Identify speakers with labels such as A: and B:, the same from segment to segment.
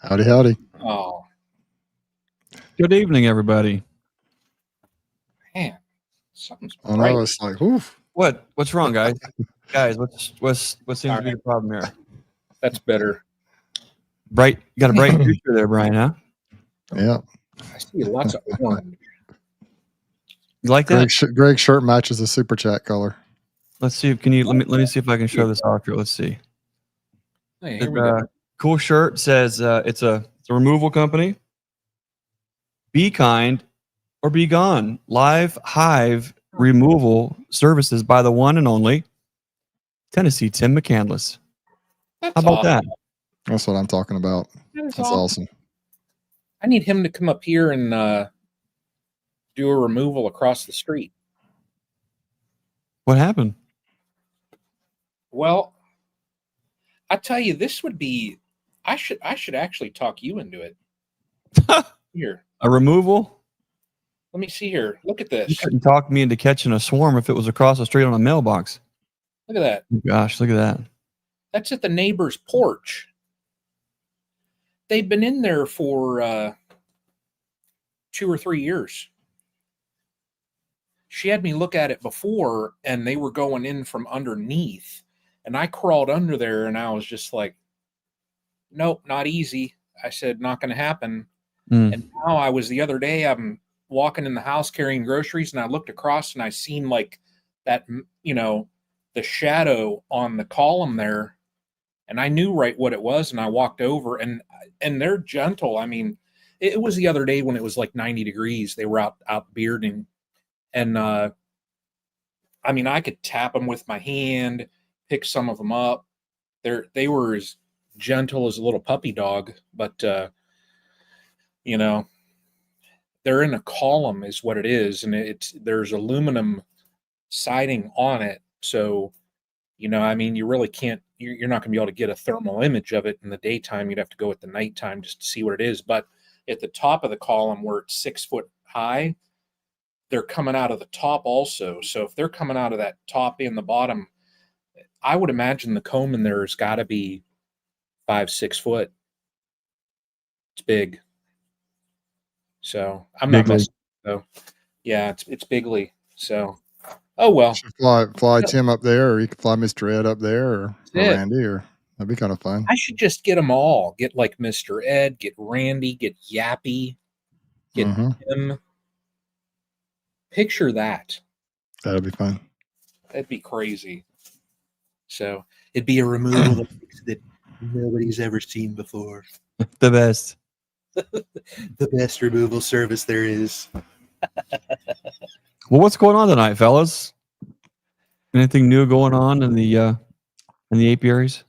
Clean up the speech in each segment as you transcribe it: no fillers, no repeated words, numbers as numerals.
A: Howdy, howdy.
B: Oh,
C: Good evening, everybody.
B: man, something's
A: I
B: bright.
A: know, it's like, oof.
C: What's wrong, guys? What seems to be the problem here?
B: That's better.
C: You got a bright future there, Brian, huh?
A: Yeah.
B: I see lots of orange.
C: You like that?
A: Greg's shirt matches the super chat color.
C: Let's see. Let me see if I can show this off here. Let's see.
B: Hey, here we go.
C: Cool shirt says it's a removal company. Be kind or be gone. Live Hive removal services by the one and only Tennessee Tim McCandless.
B: That's
C: How about
B: awesome.
C: that?
A: That's what I'm talking about. That's awesome.
B: I need him to come up here and do a removal across the street.
C: What happened?
B: Well, I tell you, this would be. I should actually talk you into it. Here,
C: A removal?
B: let me see here. Look at
C: You
B: this.
C: couldn't talk me into catching a swarm if it was across the street on a mailbox.
B: Look at that.
C: Gosh, look at that.
B: That's at the neighbor's porch. They've been in there for 2 or 3 years. She had me look at it before, and they were going in from underneath. And I crawled under there, and I was just like, nope, not easy. I said, not going to happen. And now I was the other day, I'm walking in the house carrying groceries, and I looked across, and I seen like that, the shadow on the column there. And I knew right what it was, and I walked over, and they're gentle. I mean, it was the other day when it was like 90 degrees. They were out bearding, and I mean, I could tap them with my hand, pick some of them up. They were as gentle as a little puppy dog, but they're in a column, is what it is, and there's aluminum siding on it, so. I mean, you really can't, you're not going to be able to get a thermal image of it in the daytime. You'd have to go at the nighttime just to see what it is. But at the top of the column where it's 6 foot high, they're coming out of the top also. So if they're coming out of that top and the bottom, I would imagine the comb in there has got to be 5-6 foot. It's big. So I'm not messing. So yeah, it's bigly. So. Oh, well.
A: Should fly Tim up there, or you could fly Mr. Ed up there, or Randy, or that'd be kind of fun.
B: I should just get them all. Get like Mr. Ed, get Randy, get Yappy, get Tim. Picture that.
A: That'd be fun.
B: That'd be crazy. So it'd be a removal that nobody's ever seen before.
C: The best.
B: The best removal service there is.
C: Well, what's going on tonight, fellas? Anything new going on in the apiaries?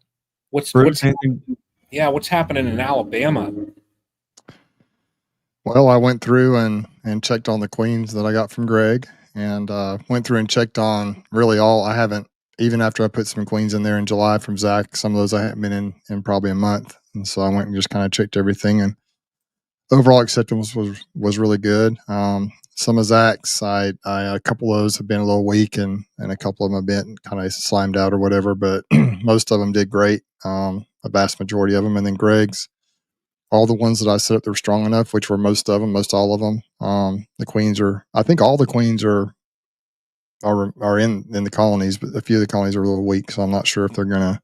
B: What's happening in Alabama?
A: Well, I went through and checked on the queens that I got from Greg, and went through and checked on really all. I haven't, even after I put some queens in there in July from Zach, some of those I haven't been in probably a month, and so I went and just kind of checked everything, and overall acceptance was really good. Some of Zach's, a couple of those have been a little weak, and a couple of them have been kind of slimed out or whatever, but most of them did great. A vast majority of them. And then Greg's, all the ones that I set up that were strong enough, which were most all of them. The queens I think all the queens are in the colonies, but a few of the colonies are a little weak. So I'm not sure if they're going to,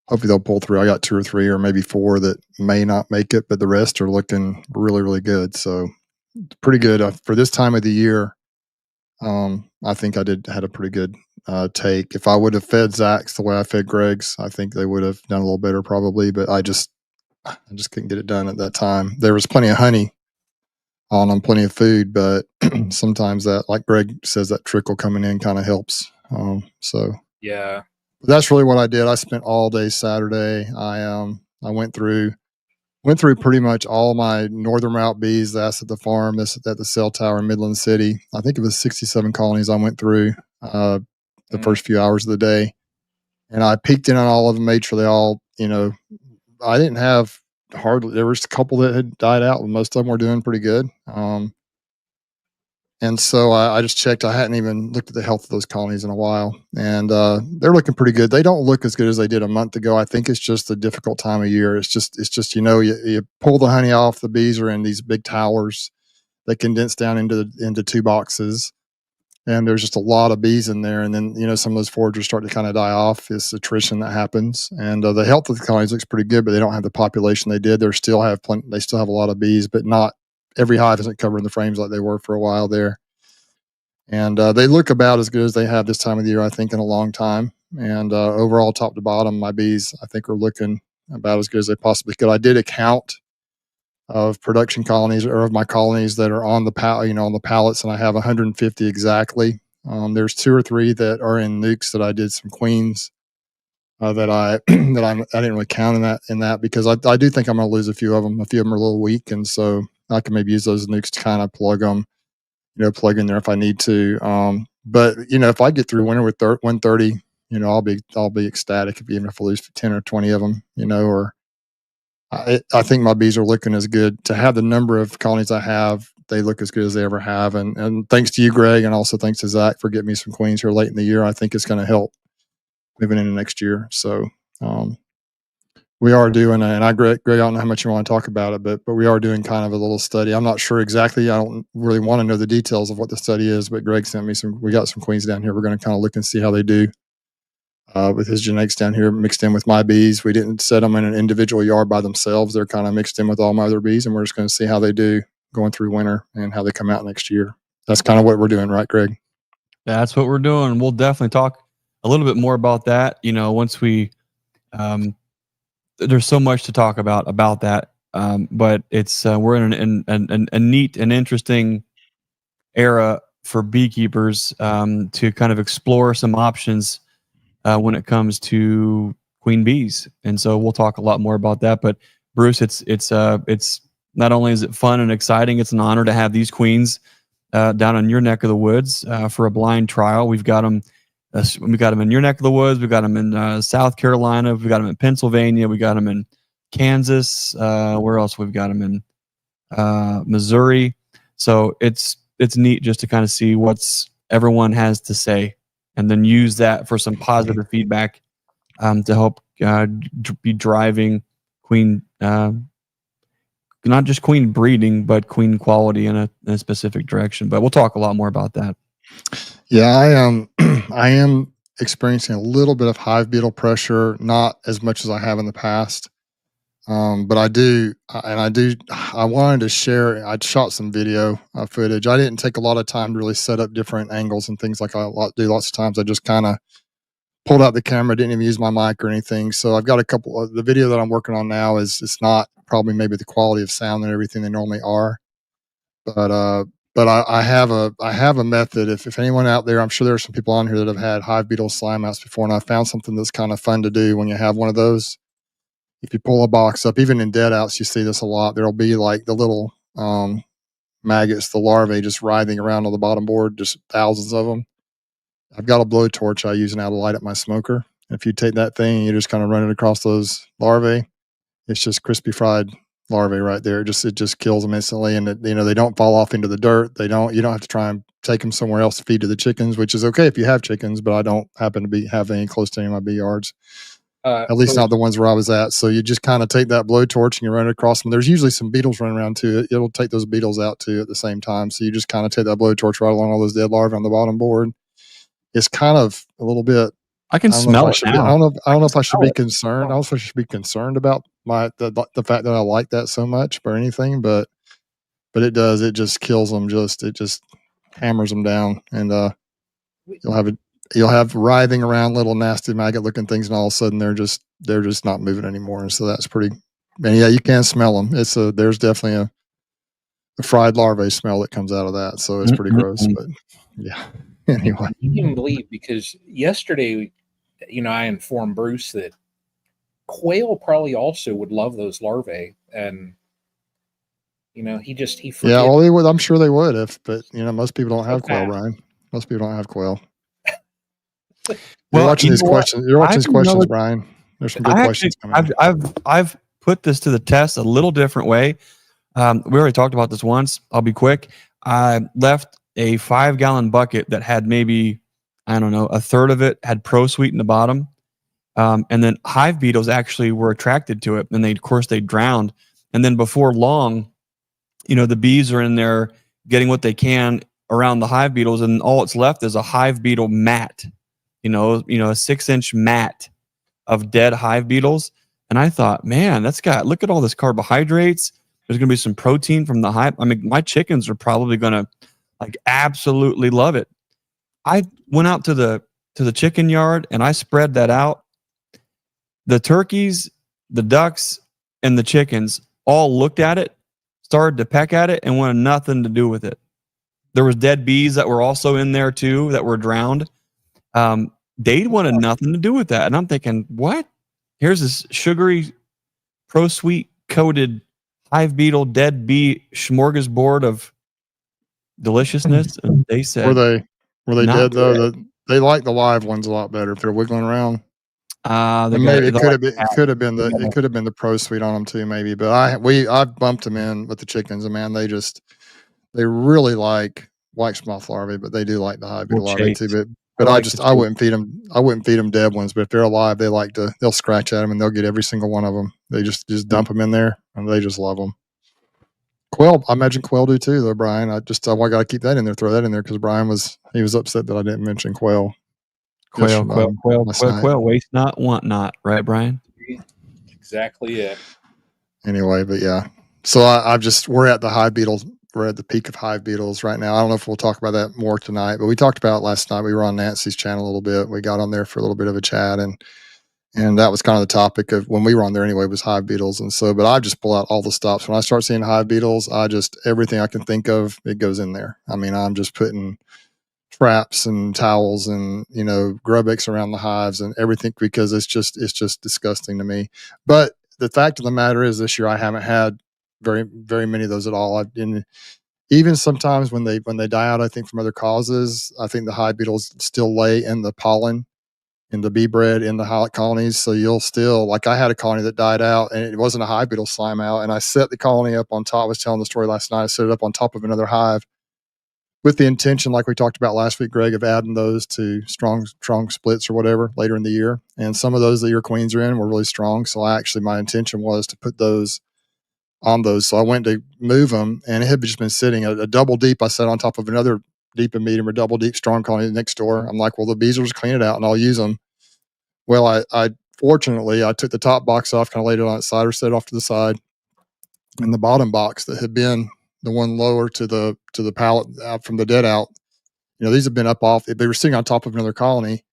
A: hopefully they'll pull through. I got 2 or 3 or maybe 4 that may not make it, but the rest are looking really, really good. So pretty good for this time of the year. I think I had a pretty good take. If I would have fed Zach's the way I fed Greg's, I think they would have done a little better probably, but I just couldn't get it done at that time. There was plenty of honey on them, plenty of food, but sometimes that, like Greg says, that trickle coming in kind of helps. So
B: yeah,
A: that's really what I did. I spent all day Saturday. I went through pretty much all my northern route bees. That's at the farm, this at the cell tower in Midland City. I think it was 67 colonies I went through the first few hours of the day. And I peeked in on all of them, made sure they all, I didn't have hardly, there was a couple that had died out, but most of them were doing pretty good. And so I just checked. I hadn't even looked at the health of those colonies in a while, and they're looking pretty good. They don't look as good as they did a month ago. I think it's just a difficult time of year. It's just you pull the honey off. The bees are in these big towers. They condense down into 2 boxes, and there's just a lot of bees in there. And then some of those foragers start to kind of die off. It's attrition that happens, and the health of the colonies looks pretty good, but they don't have the population they did. They still have a lot of bees, but not every hive isn't covering the frames like they were for a while there. And they look about as good as they have this time of the year, I think, in a long time. And overall, top to bottom, my bees, I think, are looking about as good as they possibly could. I did a count of production colonies, or of my colonies that are on the on the pallets, and I have 150 exactly. There's 2 or 3 that are in nukes that I did some queens that I didn't really count in that because I do think I'm going to lose a few of them. A few of them are a little weak, and so I can maybe use those nukes to kind of plug them. Plug in there if I need to. But if I get through winter with 130, I'll be ecstatic even if I lose 10 or 20 of them. Or I think my bees are looking as good. To have the number of colonies I have, they look as good as they ever have. And thanks to you, Greg, and also thanks to Zach for getting me some queens here late in the year. I think it's going to help moving into next year. So we are doing, and Greg, I don't know how much you want to talk about it, but we are doing kind of a little study. I'm not sure exactly. I don't really want to know the details of what the study is, but Greg sent me we got some queens down here. We're going to kind of look and see how they do with his genetics down here mixed in with my bees. We didn't set them in an individual yard by themselves. They're kind of mixed in with all my other bees, and we're just going to see how they do going through winter and how they come out next year. That's kind of what we're doing, right, Greg?
C: That's what we're doing. We'll definitely talk a little bit more about that, once we there's so much to talk about that, but it's we're in a neat and interesting era for beekeepers to kind of explore some options when it comes to queen bees, and so we'll talk a lot more about that. But Bruce, it's not only is it fun and exciting, it's an honor to have these queens down in your neck of the woods for a blind trial. We've got them in your neck of the woods. We've got them in South Carolina. We've got them in Pennsylvania. We got them in Kansas. Where else? We've got them in Missouri. So it's neat just to kind of see what's everyone has to say, and then use that for some positive feedback to help be driving queen, not just queen breeding, but queen quality in a specific direction. But we'll talk a lot more about that.
A: Yeah, I am experiencing a little bit of hive beetle pressure, not as much as I have in the past. But I wanted to share, I shot some video footage. I didn't take a lot of time to really set up different angles and things like I do lots of times. I just kind of pulled out the camera, didn't even use my mic or anything. So I've got a couple of the video that I'm working on now it's not probably maybe the quality of sound and everything they normally are. But I have a method. If anyone out there, I'm sure there are some people on here that have had hive beetle slime outs before, and I found something that's kind of fun to do when you have one of those. If you pull a box up, even in dead outs, you see this a lot. There'll be like the little maggots, the larvae, just writhing around on the bottom board, just thousands of them. I've got a blowtorch I use now to light up my smoker. If you take that thing and you just kind of run it across those larvae, it's just crispy fried larvae right there. It just kills them instantly, and they don't fall off into the dirt. You don't have to try and take them somewhere else to feed to the chickens, which is okay if you have chickens, but I don't happen to have any close to any of my bee yards. At least not the ones where I was at. So you just kind of take that blowtorch and you run it across them. There's usually some beetles running around too. It'll take those beetles out too at the same time. So you just kind of take that blowtorch right along all those dead larvae on the bottom board. It's kind of a little bit.
C: I can smell it now.
A: I don't know if I should be concerned. I don't know if I should be concerned about the fact that I like that so much or anything, but it does. It just kills them. It just hammers them down, and you'll have writhing around little nasty maggot looking things, and all of a sudden they're just not moving anymore. And so that's pretty. And yeah, you can smell them. There's definitely a fried larvae smell that comes out of that. So it's pretty gross. But yeah. Anyway,
B: you can believe, because yesterday, I informed Bruce that quail probably also would love those larvae, and he forgets.
A: Yeah, well, they would. I'm sure they would but most people don't have quail, Brian. Most people don't have quail. You're watching these questions. You're watching these questions, Brian. There's some good questions coming.
C: I've put this to the test a little different way. We already talked about this once. I'll be quick. I left a 5-gallon bucket that had maybe, I don't know, a third of it had Pro Sweet in the bottom. And then hive beetles actually were attracted to it, and of course they drowned. And then before long, the bees are in there getting what they can around the hive beetles, and all it's left is a hive beetle mat, a 6-inch mat of dead hive beetles. And I thought, man, look at all this carbohydrates. There's going to be some protein from the hive. I mean, my chickens are probably going to absolutely love it. I went out to the chicken yard and I spread that out. The turkeys, the ducks, and the chickens all looked at it, started to peck at it, and wanted nothing to do with it. There was dead bees that were also in there too that were drowned. They wanted nothing to do with that. And I'm thinking, what? Here's this sugary, Pro Sweet coated hive beetle dead bee smorgasbord of deliciousness. And they said,
A: were they dead though? They like the live ones a lot better if they're wiggling around.
C: Maybe
A: it could have been the Pro Sweet on them too, maybe. But I bumped them in with the chickens, and man, they really like white moth larvae, but they do like the hive beetle larvae too. But I wouldn't feed them dead ones. But if they're alive, they'll scratch at them and they'll get every single one of them. They just dump them in there and they just love them. Quail, I imagine quail do too, though, Brian. I got to keep that in there, throw that in there, because Brian was upset that I didn't mention quail.
C: Quail, waste not, want not, right, Brian?
B: Exactly it.
A: Anyway, but yeah. So we're at the hive beetles. We're at the peak of hive beetles right now. I don't know if we'll talk about that more tonight, but we talked about it last night. We were on Nancy's channel a little bit. We got on there for a little bit of a chat, and that was kind of the topic of when we were on there anyway, was hive beetles. And so, but I just pull out all the stops. When I start seeing hive beetles, everything I can think of, it goes in there. I mean, I'm just putting traps and towels and, Grubix around the hives and everything, because it's just disgusting to me. But the fact of the matter is, this year I haven't had very, very many of those at all. Even sometimes when they die out, I think from other causes, I think the hive beetles still lay in the pollen, in the bee bread, in the hive colonies. So you'll still, like, I had a colony that died out, and it wasn't a hive beetle slime out, and I set the colony up on top. I was telling the story last night. I set it up on top of another hive with the intention, like we talked about last week, Greg, of adding those to strong splits or whatever later in the year. And some of those that your queens are in were really strong. So my intention was to put those on those. So I went to move them, and it had just been sitting a double deep. I set on top of another deep and medium or double deep strong colony next door. I'm like, well, the bees will just clean it out and I'll use them. Well, I fortunately, I took the top box off, kind of laid it on its side or set it off to the side. And the bottom box that had been the one lower to the pallet out from the dead out, these have been up off. They were sitting on top of another colony,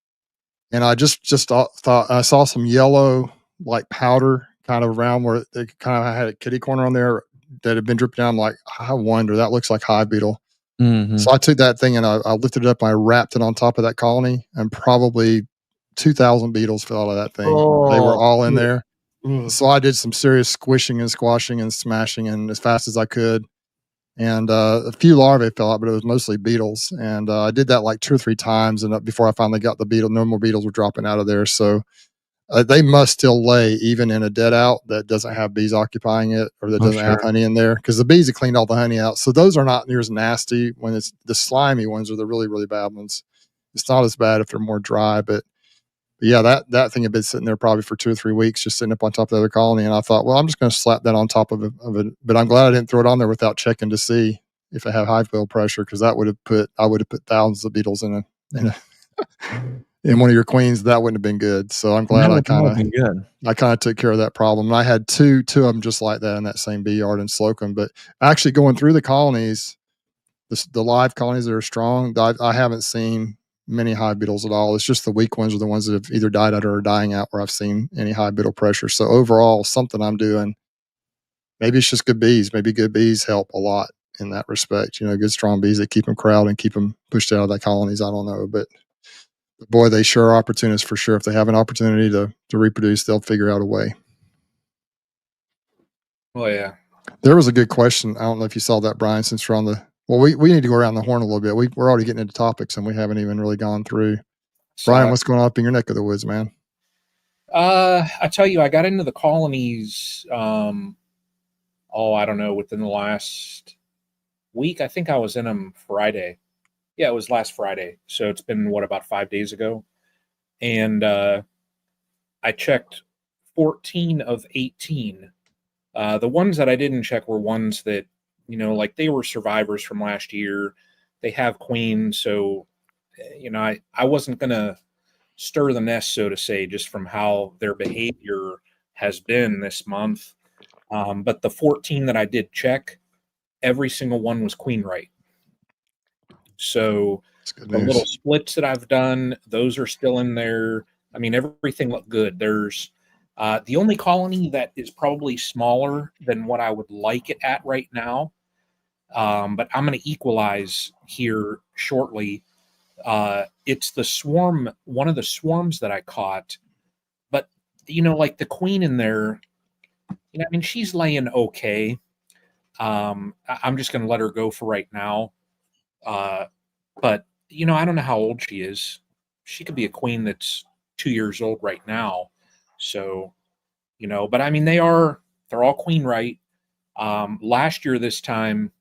A: and I just thought I saw some yellow like powder kind of around where they kind of had a kitty corner on there that had been dripping down. I'm like, I wonder, that looks like hive beetle. Mm-hmm. So I took that thing and I lifted it up and I wrapped it on top of that colony, and probably 2,000 beetles fell out of that thing. They were all in there. So I did some serious squishing and squashing and smashing, and as fast as I could. And a few larvae fell out, but it was mostly beetles. And I did that like 2 or 3 times. And before I finally got the beetle, no more beetles were dropping out of there. So they must still lay even in a dead out that doesn't have bees occupying it, or that doesn't have honey in there, because the bees have cleaned all the honey out. So those are not near as nasty. When it's the slimy ones are the really, really bad ones. It's not as bad if they're more dry, but yeah, that thing had been sitting there probably for 2 or 3 weeks, just sitting up on top of the other colony. And I thought, well, I'm just going to slap that on top of it. But I'm glad I didn't throw it on there without checking to see if it had hive beetle pressure, because I would have put thousands of beetles in in one of your queens. That wouldn't have been good. So I'm glad I kind of took care of that problem. And I had two of them just like that in that same bee yard in Slocum. But actually going through the colonies, the live colonies that are strong, I haven't seen many hive beetles at all. It's just the weak ones are the ones that have either died out or are dying out where I've seen any hive beetle pressure. So overall, something I'm doing, maybe it's just good bees. Maybe good bees help a lot in that respect. Good strong bees that keep them crowded and keep them pushed out of the colonies. I don't know, but boy, they sure are opportunists for sure. If they have an opportunity to reproduce, they'll figure out a way.
B: Oh yeah.
A: There was a good question. I don't know if you saw that, Brian, since we're on the, well, we need to go around the horn a little bit. We're already getting into topics and we haven't even really gone through. Brian, what's going on up in your neck of the woods, man?
B: I tell you, I got into the colonies, I don't know, within the last week. I think I was in them Friday. Yeah, it was last Friday. So it's been, what, about 5 days ago? And I checked 14 of 18. The ones that I didn't check were ones that, like they were survivors from last year. They have queens. So, I wasn't going to stir the nest, so to say, just from how their behavior has been this month. But the 14 that I did check, every single one was queen right. So the little splits that I've done, those are still in there. I mean, everything looked good. There's the only colony that is probably smaller than what I would like it at right now. But I'm going to equalize here shortly. It's the swarm, one of the swarms that I caught. But, like the queen in there, I mean, she's laying okay. I'm just going to let her go for right now. But, I don't know how old she is. She could be a queen that's 2 years old right now. So, but I mean, they're all queen right. Last year, this time,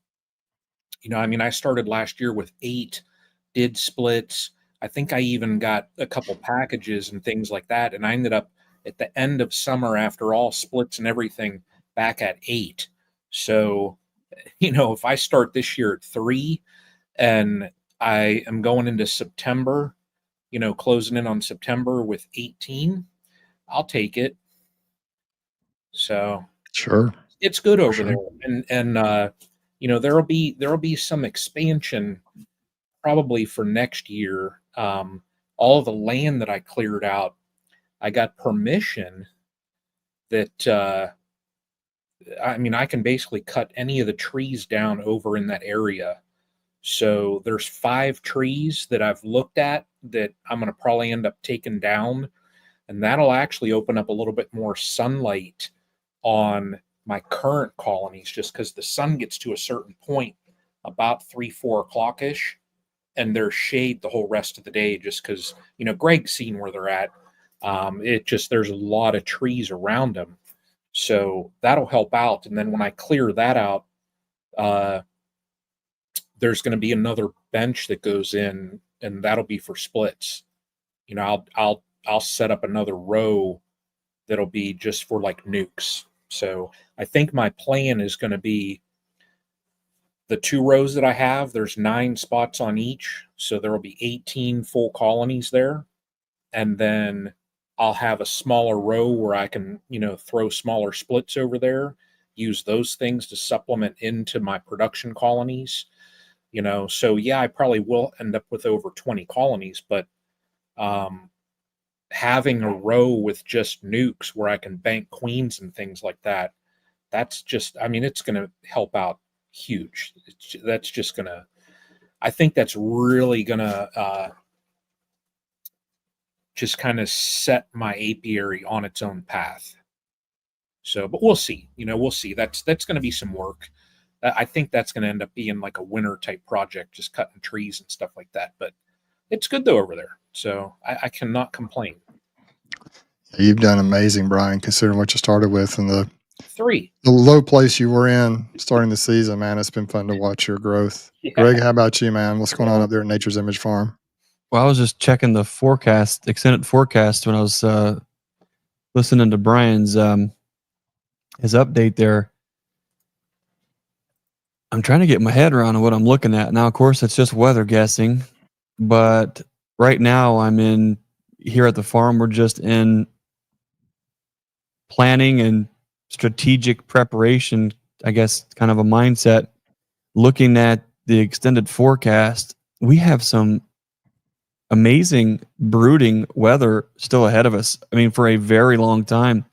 B: I mean, I started last year with 8, did splits. I think I even got a couple packages and things like that. And I ended up at the end of summer, after all splits and everything, back at 8. So, if I start this year at 3 and I am going into September, closing in on September with 18, I'll take it. So
A: sure,
B: it's good over there. And there'll be some expansion probably for next year. All the land that I cleared out, I got permission that I mean, I can basically cut any of the trees down over in that area. So there's 5 trees that I've looked at that I'm going to probably end up taking down, and that'll actually open up a little bit more sunlight on my current colonies, just because the sun gets to a certain point about 3-4 o'clock ish, and there's shade the whole rest of the day, just because Greg's seen where they're at. There's a lot of trees around them, so that'll help out. And then when I clear that out, there's going to be another bench that goes in, and that'll be for splits. I'll set up another row that'll be just for like nukes. So I think my plan is going to be the 2 rows that I have. There's 9 spots on each, so there will be 18 full colonies there, and then I'll have a smaller row where I can throw smaller splits over there, use those things to supplement into my production colonies. So yeah, I probably will end up with over 20 colonies, but having a row with just nukes where I can bank queens and things like that, that's just, I mean, it's going to help out huge. I think that's really going to just kind of set my apiary on its own path. So, but we'll see, we'll see. That's going to be some work. I think that's going to end up being like a winter type project, just cutting trees and stuff like that. But it's good though over there. So I cannot complain.
A: You've done amazing, Brian, considering what you started with and the
B: 3.
A: The low place you were in starting the season, man. It's been fun to watch your growth. Yeah. Greg, how about you, man? What's going on up there at Nature's Image Farm?
C: Well, I was just checking the forecast, extended forecast, when I was listening to Brian's his update there. I'm trying to get my head around what I'm looking at. Now, of course, it's just weather guessing, but right now I'm here at the farm. We're just in planning and strategic preparation, I guess, kind of a mindset. Looking at the extended forecast, we have some amazing brooding weather still ahead of us. I mean, for a very long time.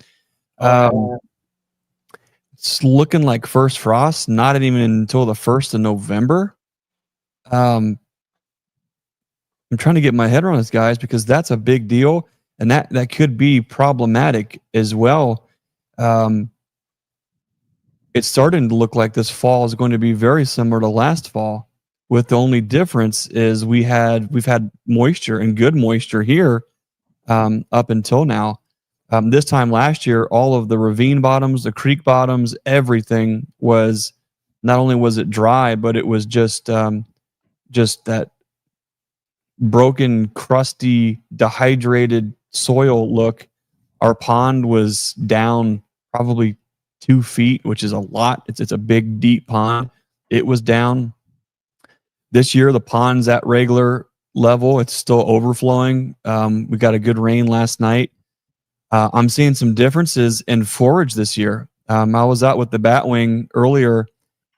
C: It's looking like first frost, not even until the 1st of November. I'm trying to get my head around this, guys, because that's a big deal, and that could be problematic as well. It's starting to look like this fall is going to be very similar to last fall, with the only difference is we've had moisture and good moisture here up until now. This time last year, all of the ravine bottoms, the creek bottoms, everything was, not only was it dry, but it was just that broken, crusty, dehydrated soil look. Our pond was down probably 2 feet, which is a lot. It's a big, deep pond. It was down. This year, the pond's at regular level. It's still overflowing. We got a good rain last night. I'm seeing some differences in forage this year. I was out with the Batwing earlier,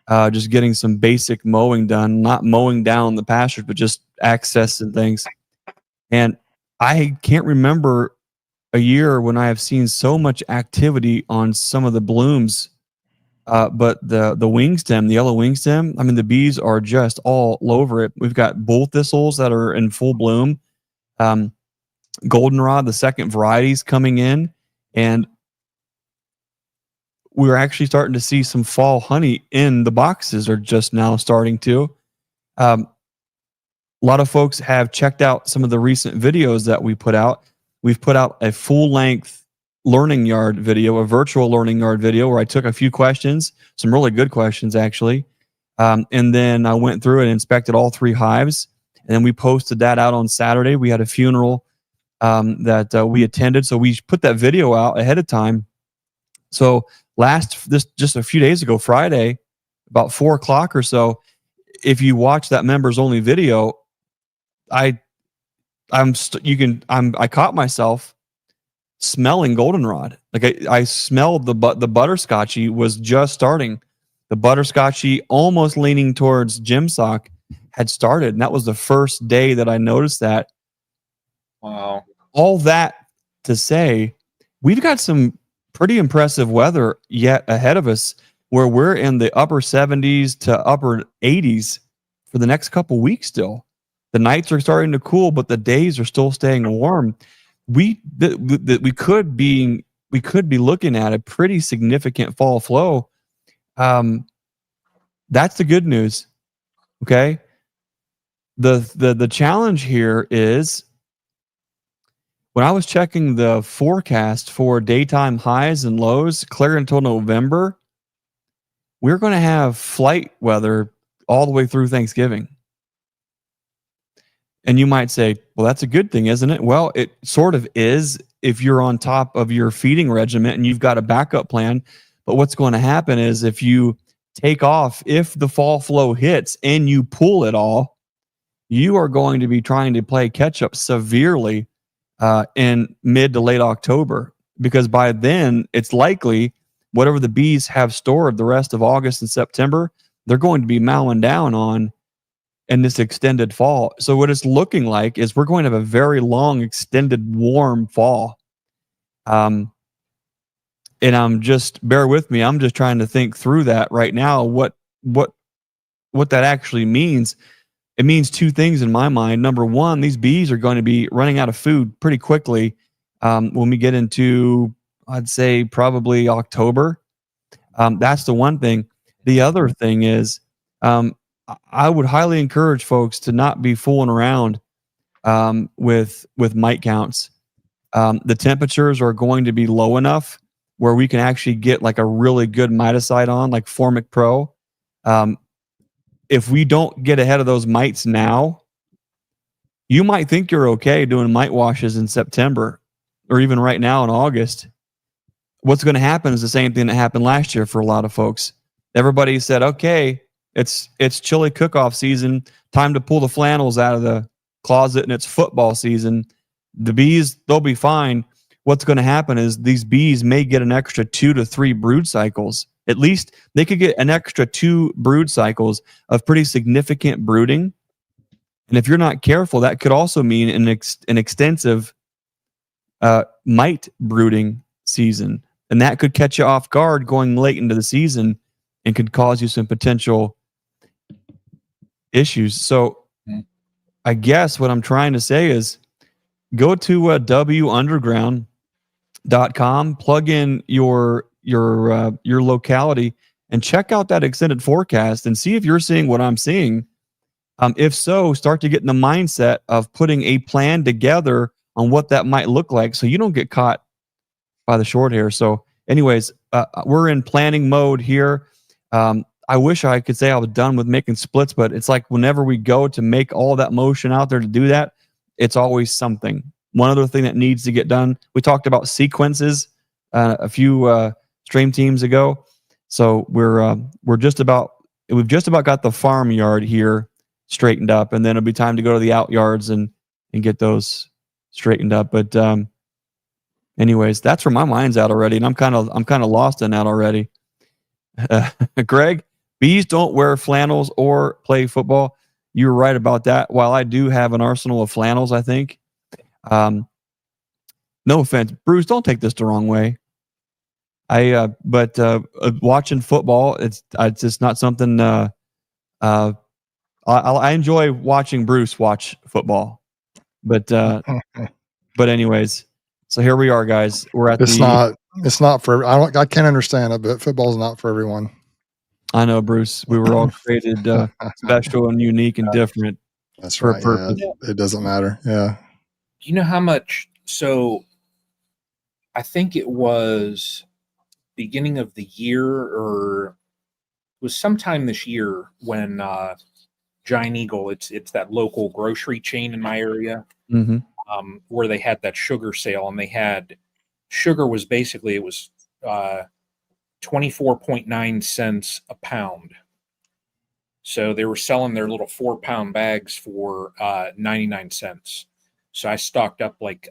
C: just getting some basic mowing done, not mowing down the pastures, but just access and things. And I can't remember a year when I have seen so much activity on some of the blooms. But the wingstem, the yellow wingstem, I mean, the bees are just all over it. We've got bull thistles that are in full bloom. Goldenrod, the second varieties coming in, and we're actually starting to see some fall honey in the boxes are just now starting to. A lot of folks have checked out some of the recent videos that we put out. We've put out a full-length learning yard video, a virtual learning yard video where I took a few questions, some really good questions actually, and then I went through and inspected all 3 hives, and then we posted that out on Saturday. We had a funeral that we attended, so we put that video out ahead of time. So just a few days ago, Friday, about 4 o'clock or so, if you watch that members only video, I caught myself smelling goldenrod. Like I smelled the butterscotchy was just starting. The butterscotchy, almost leaning towards Gymsock, had started, and that was the first day that I noticed that.
B: Wow.
C: All that to say, we've got some pretty impressive weather yet ahead of us, where we're in the upper 70s to upper 80s for the next couple weeks still. The nights are starting to cool, but the days are still staying warm. We could be looking at a pretty significant fall flow. That's the good news. Okay. The challenge here is, when I was checking the forecast for daytime highs and lows clear until November, we're going to have flight weather all the way through Thanksgiving. And you might say, well, that's a good thing, isn't it? Well, it sort of is if you're on top of your feeding regimen and you've got a backup plan. But what's going to happen is if you take off, if the fall flow hits and you pull it all, you are going to be trying to play catch up severely in mid to late October, because by then it's likely whatever the bees have stored the rest of August and September, they're going to be mowing down on in this extended fall. So what it's looking like is we're going to have a very long, extended, warm fall. And bear with me, I'm just trying to think through that right now, what that actually means. It means 2 things in my mind. Number one, these bees are going to be running out of food pretty quickly when we get into, I'd say, probably October. That's the one thing. The other thing is, I would highly encourage folks to not be fooling around with mite counts. The temperatures are going to be low enough where we can actually get like a really good miticide on, like Formic Pro. If we don't get ahead of those mites now, you might think you're okay doing mite washes in September or even right now in August. What's going to happen is the same thing that happened last year for a lot of folks. Everybody said, okay, it's chili cook-off season, time to pull the flannels out of the closet, and it's football season. The bees, they'll be fine. What's going to happen is these bees may get an extra 2 to 3 brood cycles. At least they could get an extra 2 brood cycles of pretty significant brooding. And if you're not careful, that could also mean an extensive mite brooding season. And that could catch you off guard going late into the season and could cause you some potential issues. So I guess what I'm trying to say is go to wunderground.com, plug in your locality, and check out that extended forecast and see if you're seeing what I'm seeing. If so, start to get in the mindset of putting a plan together on what that might look like so you don't get caught by the short hair. So anyways, we're in planning mode here. I wish I could say I was done with making splits, but it's like whenever we go to make all that motion out there to do that, it's always something. One other thing that needs to get done. We talked about sequences a few stream teams ago. So we've just about got the farmyard here straightened up, and then it'll be time to go to the out yards and get those straightened up. But anyways, that's where my mind's at already, and I'm kind of lost in that already. Greg, bees don't wear flannels or play football. You're right about that. While I do have an arsenal of flannels, I think. No offense, Bruce, don't take this the wrong way. But watching football, it's just not something. I enjoy watching Bruce watch football, but anyways, so here we are, guys. We're at
A: It's not for. I can't understand it, but football's not for everyone.
C: I know, Bruce. We were all created special and unique and different.
A: That's
C: for
A: right.
C: a purpose.
A: Yeah, it doesn't matter. Yeah.
B: Do you know how much? So, I think it was beginning of the year, or it was sometime this year when Giant Eagle, it's that local grocery chain in my area, where they had that sugar sale, and they had sugar was basically, it was 24.9 cents a pound. So they were selling their little 4-pound bags for 99 cents. So I stocked up like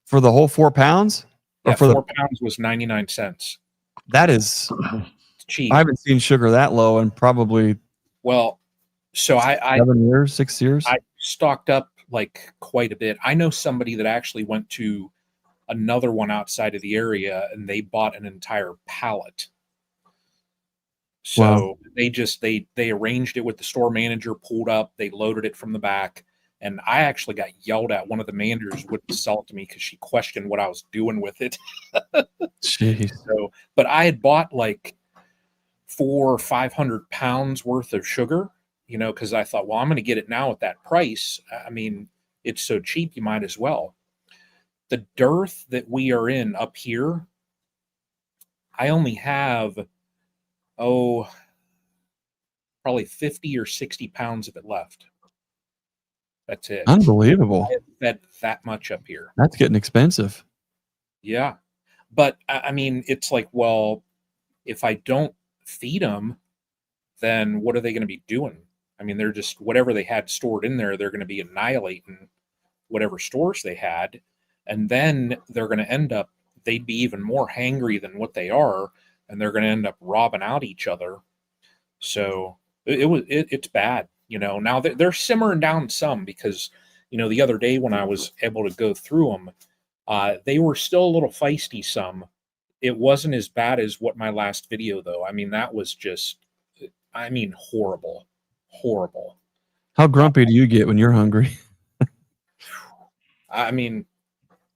C: for the whole 4 pounds?
B: Yeah, 4 pounds was 99 cents.
C: That is
B: cheap.
C: I haven't seen sugar that low in probably
B: so
C: 6 years.
B: I stocked up like quite a bit. I know somebody that actually went to another one outside of the area and they bought an entire pallet. So
C: wow.
B: they arranged it with the store manager, pulled up, they loaded it from the back. And I actually got yelled at. One of the managers wouldn't sell it to me because she questioned what I was doing with it.
C: Jeez.
B: So, but I had bought like 400 or 500 pounds worth of sugar, because I thought, well, I'm going to get it now at that price. I mean, it's so cheap, you might as well. The dearth that we are in up here, I only have, probably 50 or 60 pounds of it left. That's it.
C: Unbelievable.
B: That much up here.
C: That's getting expensive.
B: Yeah. But I mean, it's like, well, if I don't feed them, then what are they going to be doing? I mean, they're just, whatever they had stored in there, they're going to be annihilating whatever stores they had. And then they're going to end up, they'd be even more hangry than what they are. And they're going to end up robbing out each other. So it's bad. Now they're simmering down some because, the other day when I was able to go through them, they were still a little feisty some. It wasn't as bad as what my last video, though. I mean, that was just, horrible. Horrible.
C: How grumpy do you get when you're hungry?
B: I mean,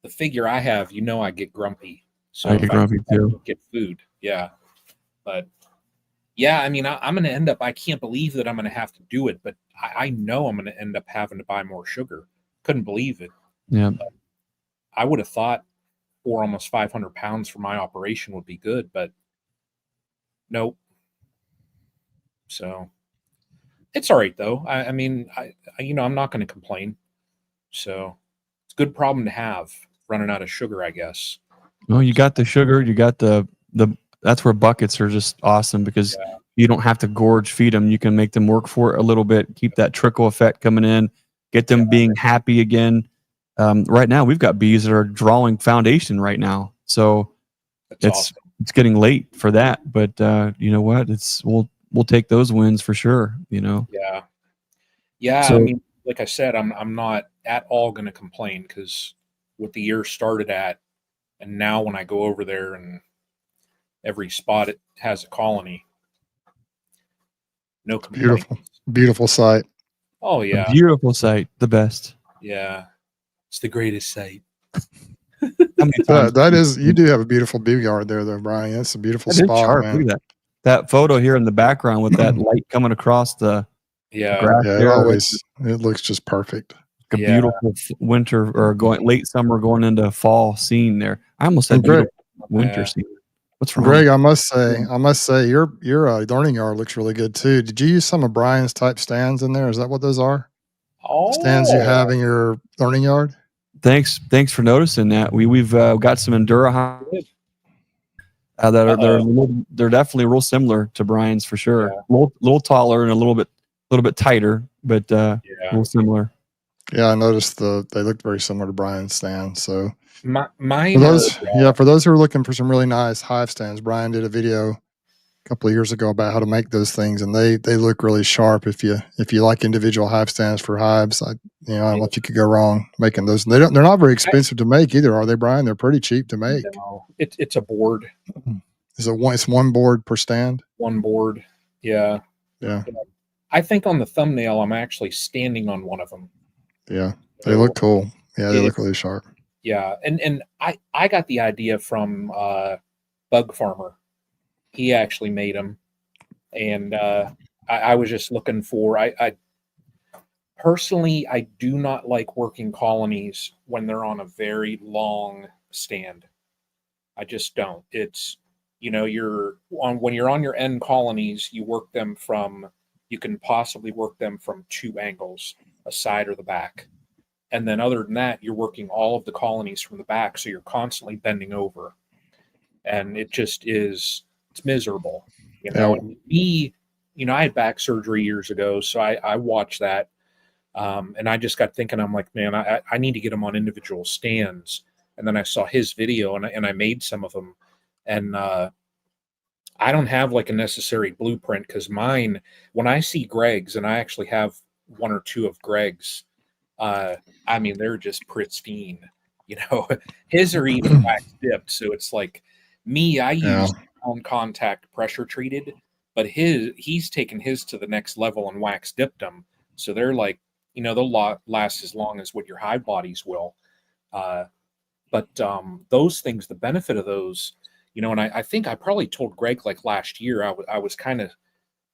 B: the figure I have, I get grumpy. So
C: I get grumpy too.
B: Get food. Yeah. But yeah, I mean, I'm going to end up, I can't believe that I'm going to have to do it, but I know I'm going to end up having to buy more sugar. Couldn't believe it.
C: Yeah.
B: But I would have thought for almost 500 pounds for my operation would be good, but nope. So it's all right though. I mean, I'm not going to complain. So it's a good problem to have, running out of sugar, I guess.
C: Well, you got the sugar, you got the that's where buckets are just awesome because you don't have to gorge feed them. You can make them work for it a little bit, keep that trickle effect coming in, get them being happy again. Right now, we've got bees that are drawing foundation right now. So it's getting late for that. But you know what? We'll take those wins for sure,
B: Yeah. Yeah. So, I mean, like I said, I'm not at all going to complain because what the year started at, and now when I go over there and every spot it has a colony. No complaints.
A: Beautiful sight.
B: Oh yeah.
C: A beautiful sight. The best.
B: Yeah. It's the greatest sight.
A: That is, you do have a beautiful bee yard there though, Brian. It's a beautiful spot. Man.
C: Look at that photo here in the background with that light coming across the grass
A: it looks just perfect.
C: A beautiful winter or late summer going into fall scene there. I almost said winter scene. What's wrong?
A: Greg, I must say, your learning yard looks really good too. Did you use some of Brian's type stands in there? Is that what those are?
B: Oh,
A: Stands you have in your learning yard?
C: Thanks for noticing that. We've got some Endura they're definitely real similar to Brian's for sure.
B: Yeah.
C: Little taller and a little bit tighter, but real similar.
A: Yeah, I noticed they looked very similar to Brian's stand. So
B: mine
A: for those who are looking for some really nice Hive stands, Brian did a video a couple of years ago about how to make those things, and they look really sharp. If you like individual Hive stands for hives, I don't know if you could go wrong making those. They're not very expensive to make either, are they, Brian? They're pretty cheap to make.
B: No, it's a board.
A: It's one board per stand?
B: One board. Yeah.
A: Yeah.
B: I think on the thumbnail I'm actually standing on one of them.
A: Yeah. They look cool. Yeah, they look really sharp.
B: Yeah. And I got the idea from Bug Farmer. He actually made them. And I was just looking for I personally, I do not like working colonies when they're on a very long stand. I just don't. It's when you're on your end colonies, you can possibly work them from two angles, a side or the back. And then other than that, you're working all of the colonies from the back. So you're constantly bending over. And it just it's miserable. And me, I had back surgery years ago. So I watched that. And I just got thinking, I'm like, man, I need to get them on individual stands. And then I saw his video and I made some of them. And I don't have like a necessary blueprint because mine, when I see Greg's, and I actually have one or two of Greg's, I mean, they're just pristine. His are even wax dipped. So it's like me, I use on contact pressure treated, but he's taken his to the next level and wax dipped them. So they're like, they'll last as long as what your Hive bodies will. But those things, the benefit of those, and I think I probably told Greg like last year, I was kind of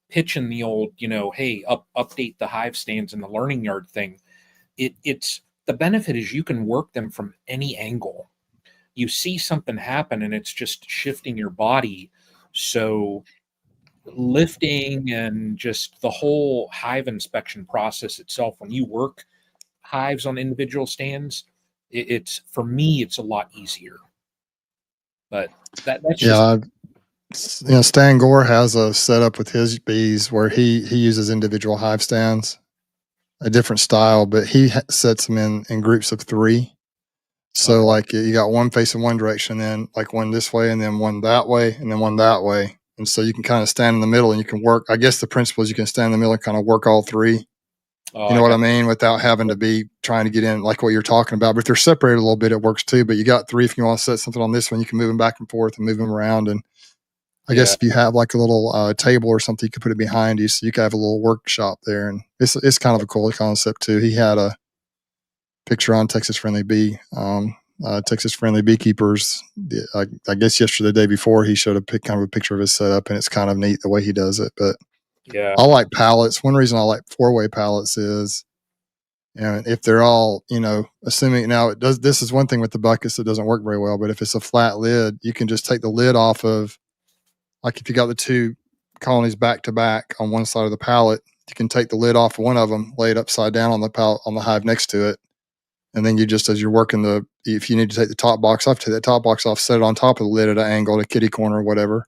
B: pitching the old, hey, update the Hive stands in the learning yard thing. It's the benefit is you can work them from any angle. You see something happen and it's just shifting your body. So lifting and just the whole Hive inspection process itself, when you work hives on individual stands, it's for me, it's a lot easier. But that's just
A: Stan Gore has a setup with his bees where he uses individual Hive stands, a different style, but he sets them in groups of 3. So like you got one facing one direction, then like one this way, and then one that way, and then one that way. And so you can kind of stand in the middle and you can work. I guess the principle is you can stand in the middle and kind of work all 3. You know what I mean? Without having to be trying to get in like what you're talking about. But if they're separated a little bit, it works too. But you got 3. If you want to set something on this one, you can move them back and forth and move them around. And I guess if you have like a little table or something, you could put it behind you, so you could have a little workshop there. And it's kind of a cool concept too. He had a picture on Texas Friendly Beekeepers. I guess yesterday, the day before, he showed kind of a picture of his setup, and it's kind of neat the way he does it. But I like pallets. One reason I like 4-way pallets is, if they're all, assuming now it does. This is one thing with the buckets that doesn't work very well. But if it's a flat lid, you can just take the lid off of. Like if you got the 2 colonies back to back on one side of the pallet, you can take the lid off of one of them, lay it upside down on the pallet on the hive next to it, and then you just, as you're working if you need to take the top box off, take that top box off, set it on top of the lid at an angle, at a kitty corner or whatever,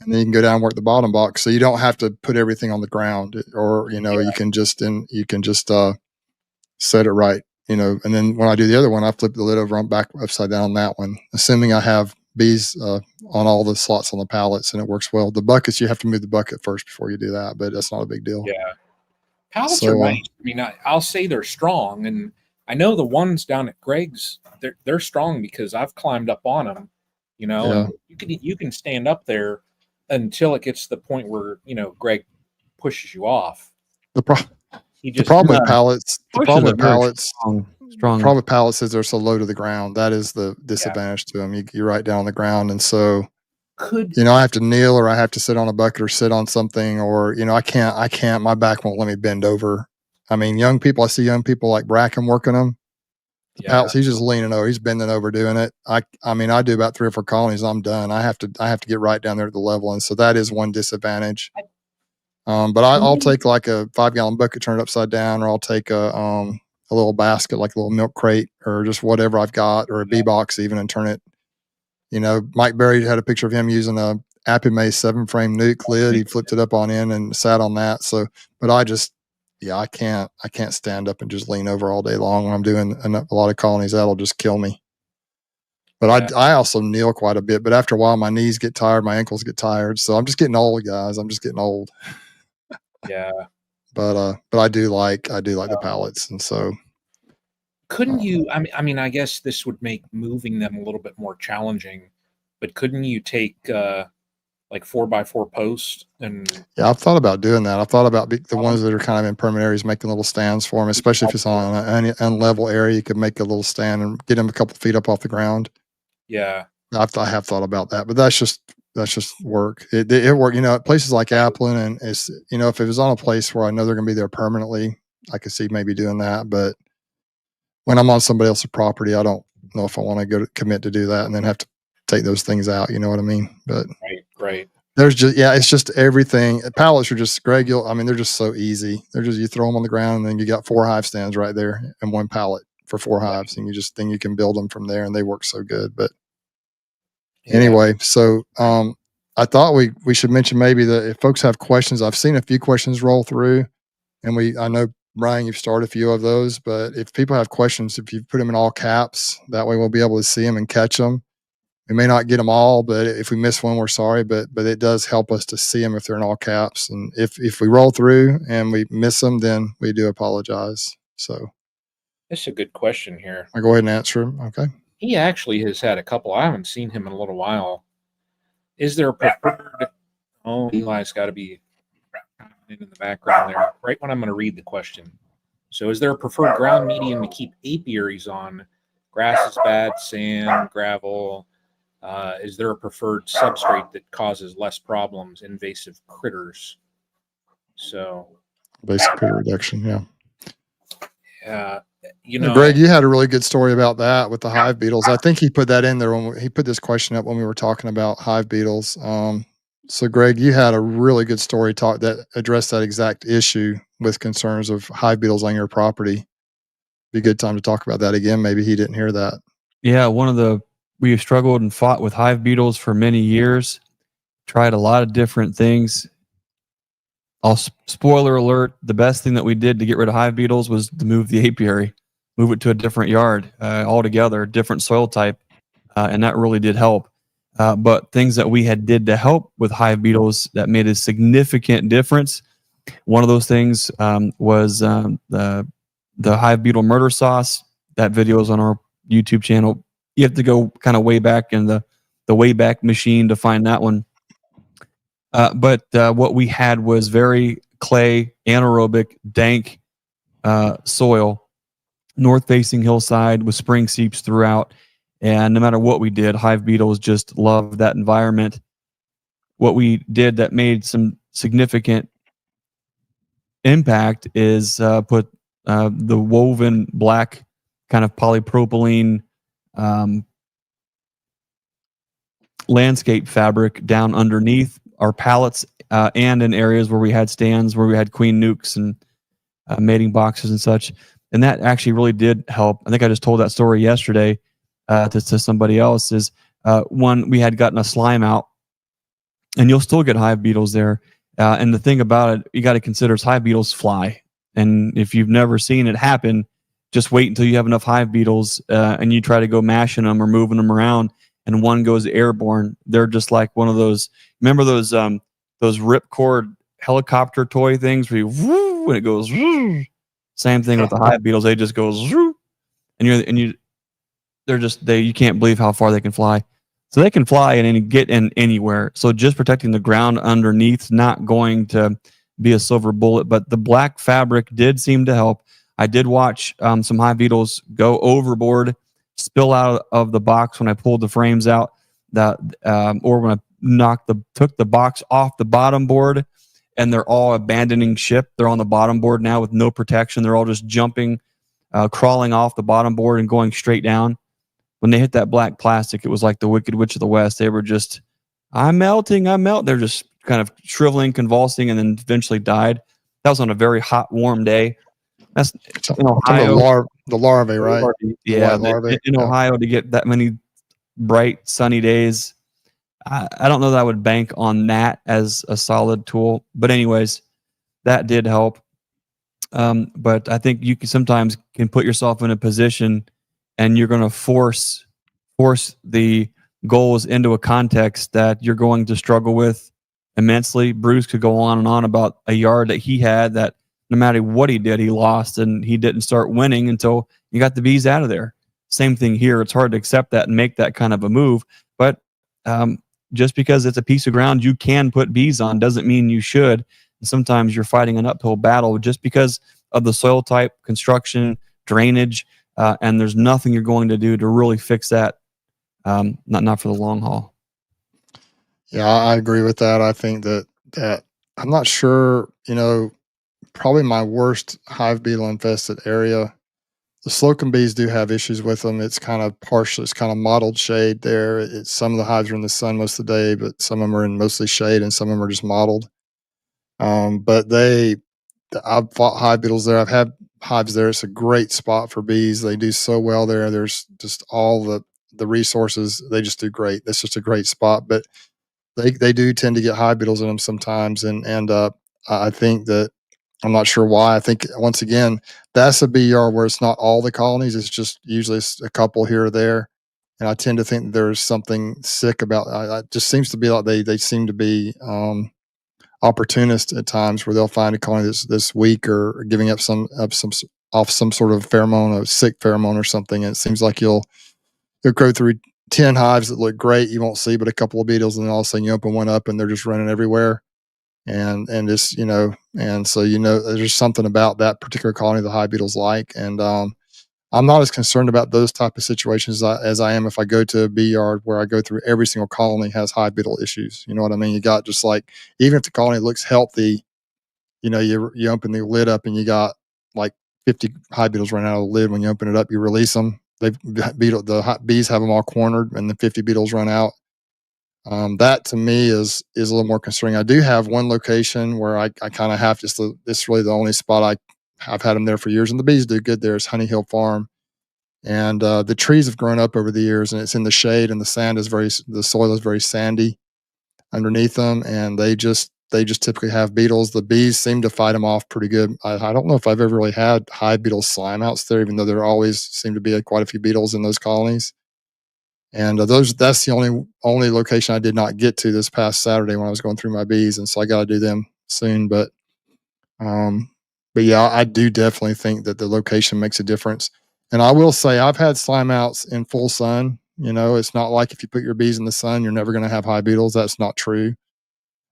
A: and then you can go down and work the bottom box. So you don't have to put everything on the ground, or you can just set it right, And then when I do the other one, I flip the lid over on back upside down on that one, assuming I have bees on all the slots on the pallets, and it works well. The buckets, you have to move the bucket first before you do that, but that's not a big deal.
B: Yeah, pallets are nice. I mean, I'll say they're strong, and I know the ones down at Greg's, they're strong because I've climbed up on them. And you can stand up there until it gets to the point where Greg pushes you off.
A: The problem with pallets, problem with pallets is they're so low to the ground. That is the disadvantage to them. You're right down on the ground, and so I have to kneel, or I have to sit on a bucket, or sit on something, or I can't. My back won't let me bend over. I mean, I see young people like Bracken working them. pallets, he's just leaning over, he's bending over doing it. I mean, I do about 3 or 4 colonies, I'm done. I have to get right down there at the level, and so that is one disadvantage. But I'll take like a 5-gallon bucket, turn it upside down, or I'll take a little basket, like a little milk crate, or just whatever I've got, or a bee box even, and turn it. You know, Mike Berry had a picture of him using a Apiary 7-frame nuke lid. He flipped it up on end and sat on that. So, but I can't stand up and just lean over all day long when I'm doing a lot of colonies. That'll just kill me. But I also kneel quite a bit. But after a while, my knees get tired, my ankles get tired. So I'm just getting old, guys. I'm just getting old.
B: Yeah.
A: But I do like the pallets, and so.
B: Couldn't you? I mean, I guess this would make moving them a little bit more challenging. But couldn't you take like 4x4 posts and?
A: Yeah, I've thought about doing that. I've thought about the ones that are kind of in permanent areas, making little stands for them, especially if it's on an unlevel area. You could make a little stand and get them a couple feet up off the ground.
B: Yeah,
A: I have thought about that, but that's just work. It work, you know, at places like Applin, and it's, you know, if it was on a place where I know they're going to be there permanently, I could see maybe doing that. But when I'm on somebody else's property, I don't know if I want to commit to do that and then have to take those things out. You know what I mean? But
B: right.
A: There's just, it's just everything. Pallets are just, Greg, they're just so easy. They're just, you throw them on the ground and then you got 4 hive stands right there and 1 pallet for 4 hives, and then you can build them from there, and they work so good. But anyway, so I thought we should mention maybe that if folks have questions, I've seen a few questions roll through, and I know, Brian, you've started a few of those, but if people have questions, if you put them in all caps, that way we'll be able to see them and catch them. We may not get them all, but if we miss one, we're sorry, but it does help us to see them if they're in all caps. And if we roll through and we miss them, then we do apologize. So
B: that's a good question here.
A: I'll go ahead and answer them. Okay.
B: He actually has had a couple. I haven't seen him in a little while. Is there a preferred? Oh, Eli's got to be in the background there, right when I'm going to read the question. So is there a preferred ground medium to keep apiaries on? Grass is bad, sand, gravel. Is there a preferred substrate that causes less problems, invasive critters? So
A: basic critter reduction, yeah.
B: Yeah, you know,
A: Greg, you had a really good story about that with the hive beetles. I think he put that in there when he put this question up when we were talking about hive beetles. So Greg, you had a really good story that addressed that exact issue with concerns of hive beetles on your property. Be a good time to talk about that again. Maybe he didn't hear that.
C: Yeah, we have struggled and fought with hive beetles for many years. Tried a lot of different things. Spoiler alert, the best thing that we did to get rid of hive beetles was to move the apiary, move it to a different yard altogether, different soil type, and that really did help. But things that we did to help with hive beetles that made a significant difference. One of those things was the hive beetle murder sauce. That video is on our YouTube channel. You have to go kind of way back in the Wayback Machine to find that one. But what we had was very clay, anaerobic, dank soil, north-facing hillside with spring seeps throughout. And no matter what we did, hive beetles just loved that environment. What we did that made some significant impact is put the woven black kind of polypropylene landscape fabric down underneath our pallets and in areas where we had stands, where we had queen nukes and mating boxes and such. And that actually really did help. I think I just told that story yesterday to somebody else. Is one, we had gotten a slime out, and you'll still get hive beetles there. And the thing about it, you got to consider is hive beetles fly. And if you've never seen it happen, just wait until you have enough hive beetles and you try to go mashing them or moving them around, and one goes airborne. They're just like one of those. Remember those ripcord helicopter toy things where you woo, when it goes woo. Same thing with the hive beetles. They just go woo, and you can't believe how far they can fly. So they can fly and get in anywhere. So just protecting the ground underneath, not going to be a silver bullet. But the black fabric did seem to help. I did watch some hive beetles go overboard, spill out of the box when I pulled the frames out, or when I took the box off the bottom board, and they're all abandoning ship. They're on the bottom board now with no protection. They're all just jumping crawling off the bottom board and going straight down. When they hit that black plastic, it was like the Wicked Witch of the West. They were just, I'm melting. They're just kind of shriveling, convulsing, and then eventually died. That was on a very hot, warm day. That's in Ohio.
A: The larvae, right?
C: Yeah,
A: larvae.
C: In Ohio, to get that many bright, sunny days, I don't know that I would bank on that as a solid tool. But anyways, that did help. But I think you sometimes can put yourself in a position and you're going to force the goals into a context that you're going to struggle with immensely. Bruce could go on and on about a yard that he had that no matter what he did, he lost, and he didn't start winning until you got the bees out of there. Same thing here. It's hard to accept that and make that kind of a move. But just because it's a piece of ground you can put bees on doesn't mean you should. And sometimes you're fighting an uphill battle just because of the soil type, construction, drainage, and there's nothing you're going to do to really fix that. Not for the long haul.
A: Yeah, I agree with that. I think that I'm not sure, probably my worst hive beetle infested area. The slocum bees do have issues with them. It's kind of partial. It's kind of mottled shade there. Some of the hives are in the sun most of the day, but some of them are in mostly shade and some of them are just mottled. But I've fought hive beetles there. I've had hives there. It's a great spot for bees. They do so well there. There's just all the resources. They just do great. It's just a great spot. But they do tend to get hive beetles in them sometimes. And I think that I'm not sure why. I think once again, that's a bee yard where it's not all the colonies. It's just usually a couple here or there. And I tend to think that there's something sick about it. Just seems to be like they seem to be opportunist at times where they'll find a colony that's weak or giving up some off some sort of pheromone, a sick pheromone or something. And it seems like you'll go through 10 hives that look great, you won't see but a couple of beetles, and then all of a sudden you open one up and they're just running everywhere. And it's, and so, there's something about that particular colony the hive beetles like. And I'm not as concerned about those type of situations as I am if I go to a bee yard where I go through every single colony has hive beetle issues. You know what I mean? You got just like, even if the colony looks healthy, you open the lid up and you got like 50 hive beetles running out of the lid. When you open it up, you release them. The bees have them all cornered, and the 50 beetles run out. That to me is a little more concerning. I do have one location where I kind of have this is really the only spot I've had them there for years, and the bees do good there. It's Honey Hill Farm, and the trees have grown up over the years, and it's in the shade, and the soil is very sandy underneath them, and they just typically have beetles. The bees seem to fight them off pretty good. I don't know if I've ever really had hive beetle slime outs there, even though there always seem to be quite a few beetles in those colonies. And that's the only location I did not get to this past Saturday when I was going through my bees, and so I got to do them soon. But yeah, I do definitely think that the location makes a difference. And I will say I've had slime outs in full sun. It's not like if you put your bees in the sun, you're never going to have hive beetles. That's not true.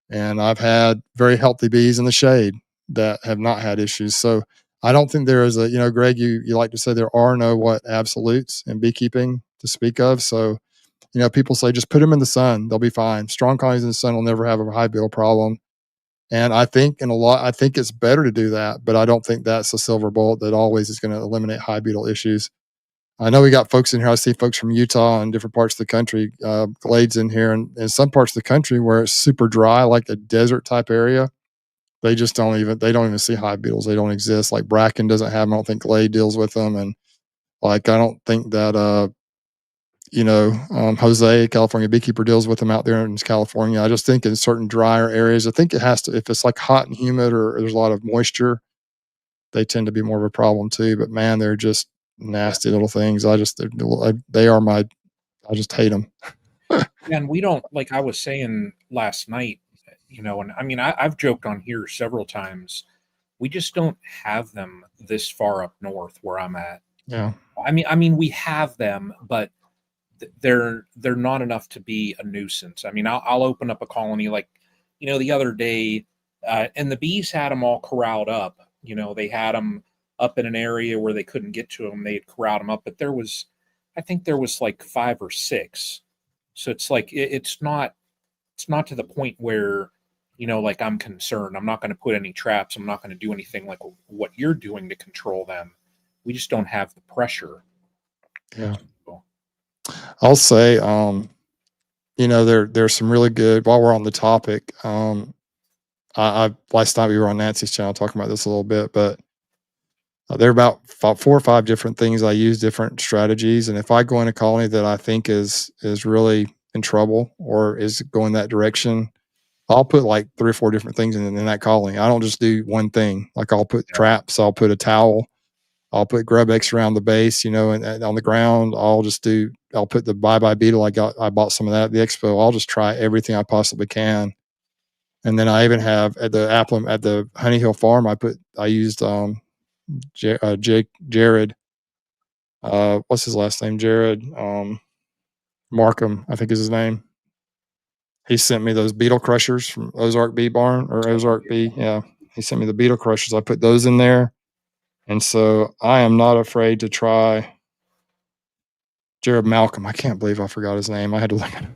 A: And I've had very healthy bees in the shade that have not had issues. So I don't think there is Greg, you like to say there are no absolutes in beekeeping to speak of. So, people say just put them in the sun, they'll be fine. Strong colonies in the sun will never have a hive beetle problem. And I think it's better to do that, but I don't think that's a silver bullet that always is going to eliminate hive beetle issues. I know we got folks in here. I see folks from Utah and different parts of the country, glades in here, and in some parts of the country where it's super dry, like a desert type area, they don't even see hive beetles. They don't exist. Like Bracken doesn't have them. I don't think Glade deals with them. And I don't think that, Jose, California beekeeper, deals with them out there in California. I just think in certain drier areas, I think it has to, if it's like hot and humid or there's a lot of moisture, they tend to be more of a problem too. But man, they're just nasty little things. I just hate them.
B: And we don't, like I was saying last night, and I mean, I've joked on here several times. We just don't have them this far up north where I'm at.
A: Yeah.
B: I mean, we have them, but they're not enough to be a nuisance. I mean, I'll open up a colony like, the other day, and the bees had them all corralled up. They had them up in an area where they couldn't get to them. They'd corralled them up, but I think there was like 5 or 6. So it's like, it's not to the point where, like I'm concerned. I'm not going to put any traps. I'm not going to do anything like what you're doing to control them. We just don't have the pressure.
A: Yeah. I'll say, you know, there's some really good, while we're on the topic, I last night we were on Nancy's channel talking about this a little bit, but there are about 4 or 5 different things I use, different strategies. And if I go in a colony that I think is really in trouble or is going that direction, I'll put like 3 or 4 different things in that colony. I don't just do one thing. Like I'll put traps, I'll put a towel, I'll put grub X around the base, you know, and on the ground, I'll put the bye-bye beetle. I bought some of that at the expo. I'll just try everything I possibly can. And then I even have at the Honey Hill farm, I used Jared, what's his last name? Jared Markham, I think is his name. He sent me those beetle crushers from Ozark Bee Barn or Ozark Bee. Yeah, he sent me the beetle crushers. I put those in there, and so I am not afraid to try. Jared Malcolm. I can't believe I forgot his name. I had to look at it.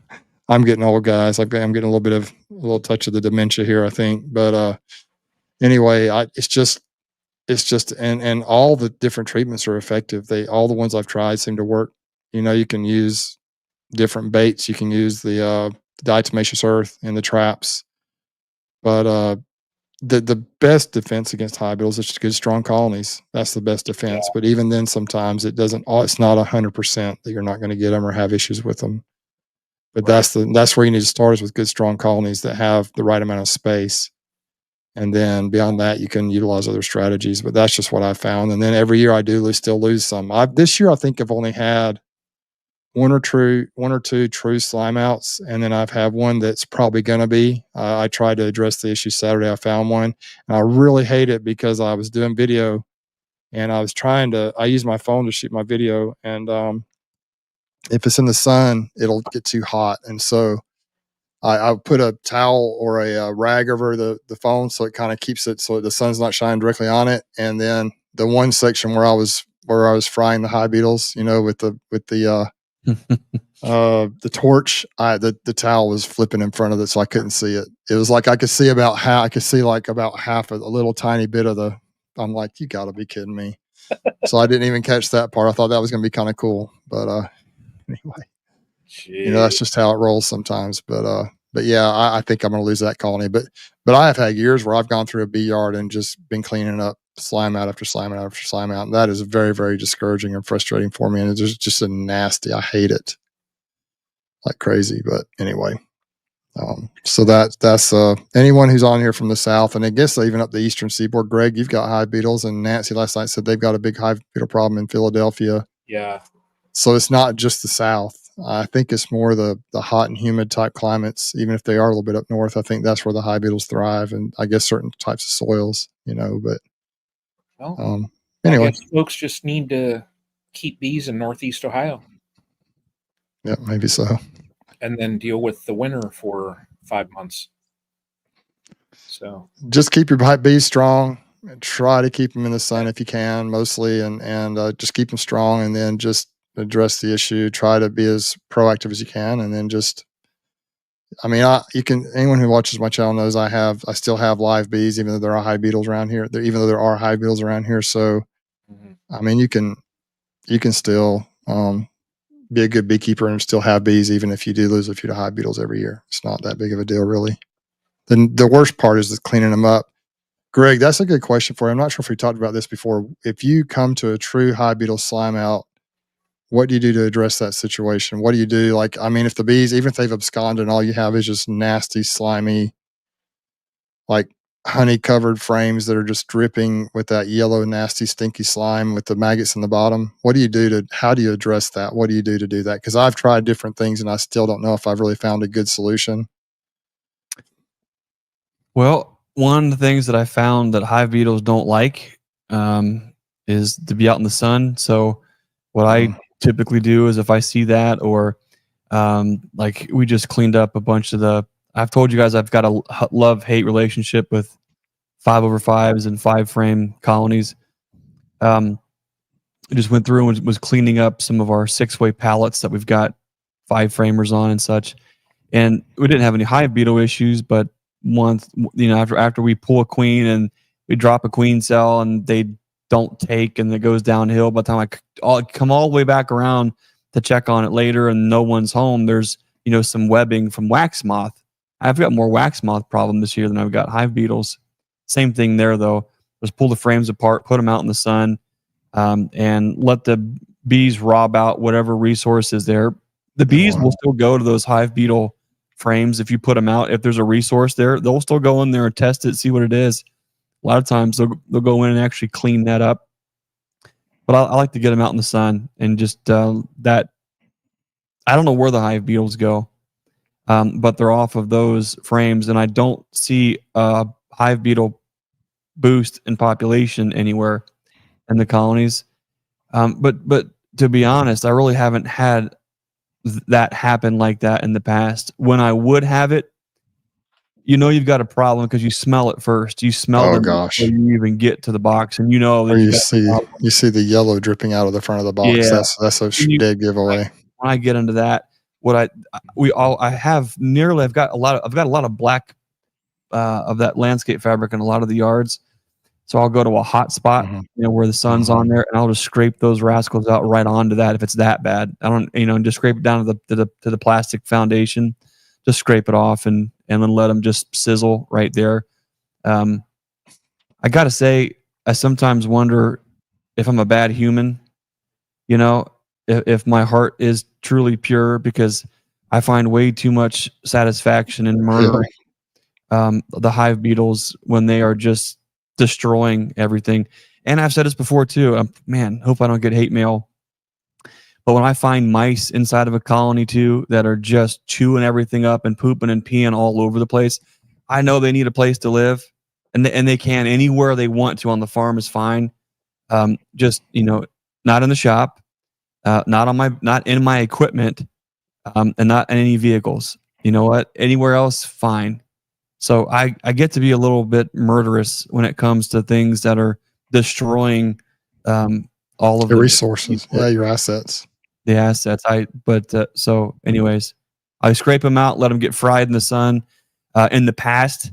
A: I'm getting old, guys. I'm getting a little touch of the dementia here, I think. But anyway, it's just and all the different treatments are effective. All the ones I've tried seem to work. You know, you can use different baits. You can use the diatomaceous earth and the traps. But the best defense against hive beetles is just good, strong colonies. That's the best defense. Yeah. But even then, sometimes it's not 100% that you're not going to get them or have issues with them. But right. That's where you need to start, is with good, strong colonies that have the right amount of space. And then beyond that, you can utilize other strategies. But that's just what I found. And then every year I still lose some. This year I think I've only had one or two true slime outs, and then I've had one that's probably going to be. I tried to address the issue Saturday. I found one, and I really hate it because I was doing video, and I use my phone to shoot my video, and if it's in the sun, it'll get too hot, and so I put a towel or a rag over the phone so it kind of keeps it so the sun's not shining directly on it. And then the one section where I was frying the hive beetles, you know, with the torch, the towel was flipping in front of it, so I couldn't see it. It was like I could see about half of a little tiny bit of the. I'm like, you got to be kidding me! So I didn't even catch that part. I thought that was going to be kind of cool, but anyway. Jeez. You know, that's just how it rolls sometimes. But yeah, I think I'm going to lose that colony. But I have had years where I've gone through a bee yard and just been cleaning up slime out after slime out after slime out, and that is very, very discouraging and frustrating for me. And it's just a nasty. I hate it like crazy. But anyway, so that's anyone who's on here from the south, and I guess even up the eastern seaboard. Greg, you've got hive beetles, and Nancy last night said they've got a big hive beetle problem in Philadelphia.
B: Yeah.
A: So it's not just the south. I think it's more the hot and humid type climates, even if they are a little bit up north. I think that's where the hive beetles thrive, and I guess certain types of soils, you know. But anyway,
B: I guess folks just need to keep bees in Northeast Ohio.
A: Yeah, maybe so.
B: And then deal with the winter for 5 months. So
A: just keep your bees strong. And try to keep them in the sun if you can, mostly, and just keep them strong, and then just address the issue. Try to be as proactive as you can, and then anyone who watches my channel knows I still have live bees, even though there are hive beetles around here. So, I mean, you can still be a good beekeeper and still have bees, even if you do lose a few to hive beetles every year. It's not that big of a deal, really. Then the worst part is just cleaning them up. Greg, that's a good question for you. I'm not sure if we talked about this before. If you come to a true hive beetle slime out, what do you do to address that situation? What do you do? Like, I mean, if the bees, even if they've absconded and all you have is just nasty, slimy, like honey-covered frames that are just dripping with that yellow, nasty, stinky slime with the maggots in the bottom, how do you address that? What do you do to do that? Because I've tried different things and I still don't know if I've really found a good solution.
C: Well, one of the things that I found that hive beetles don't like is to be out in the sun. So what I typically do is if I see that, or like we just cleaned up a bunch of I've told you guys I've got a love-hate relationship with 5/5s and 5-frame colonies. I just went through and was cleaning up some of our 6-way pallets that we've got 5-framers on and such. And we didn't have any hive beetle issues, but after we pull a queen and we drop a queen cell and they don't take, and it goes downhill. By the time I'll come all the way back around to check on it later and no one's home, there's, you know, some webbing from wax moth. I've got more wax moth problem this year than I've got hive beetles. Same thing there, though. Just pull the frames apart, put them out in the sun, and let the bees rob out whatever resource is there. The bees will still go to those hive beetle frames if you put them out. If there's a resource there, they'll still go in there and test it, see what it is. A lot of times they'll go in and actually clean that up. But I like to get them out in the sun and just that. I don't know where the hive beetles go, but they're off of those frames, and I don't see a hive beetle boost in population anywhere in the colonies. But to be honest, I really haven't had that happen like that in the past. When I would have it, you know, you've got a problem because you smell it first. You smell them before you even get to the box, and you know that
A: you see the yellow dripping out of the front of the box. Yeah. That's a dead giveaway.
C: When I get into that, I've got a lot of black of that landscape fabric in a lot of the yards. So I'll go to a hot spot, you know, where the sun's on there, and I'll just scrape those rascals out right onto that if it's that bad. I don't, you know, and just scrape it down to the plastic foundation, just scrape it off and then let them just sizzle right there. I gotta say, I sometimes wonder if I'm a bad human, you know, if my heart is truly pure, because I find way too much satisfaction in murdering the hive beetles when they are just destroying everything. And I've said this before too. Man, hope I don't get hate mail. But when I find mice inside of a colony too that are just chewing everything up and pooping and peeing all over the place, I know they need a place to live, and they can anywhere they want to on the farm is fine. Just, you know, not in the shop, not in my equipment, and not in any vehicles. You know what? Anywhere else, fine. So I get to be a little bit murderous when it comes to things that are destroying all of the
A: resources. Yeah, your assets.
C: The assets. So anyways, I scrape them out, let them get fried in the sun. In the past,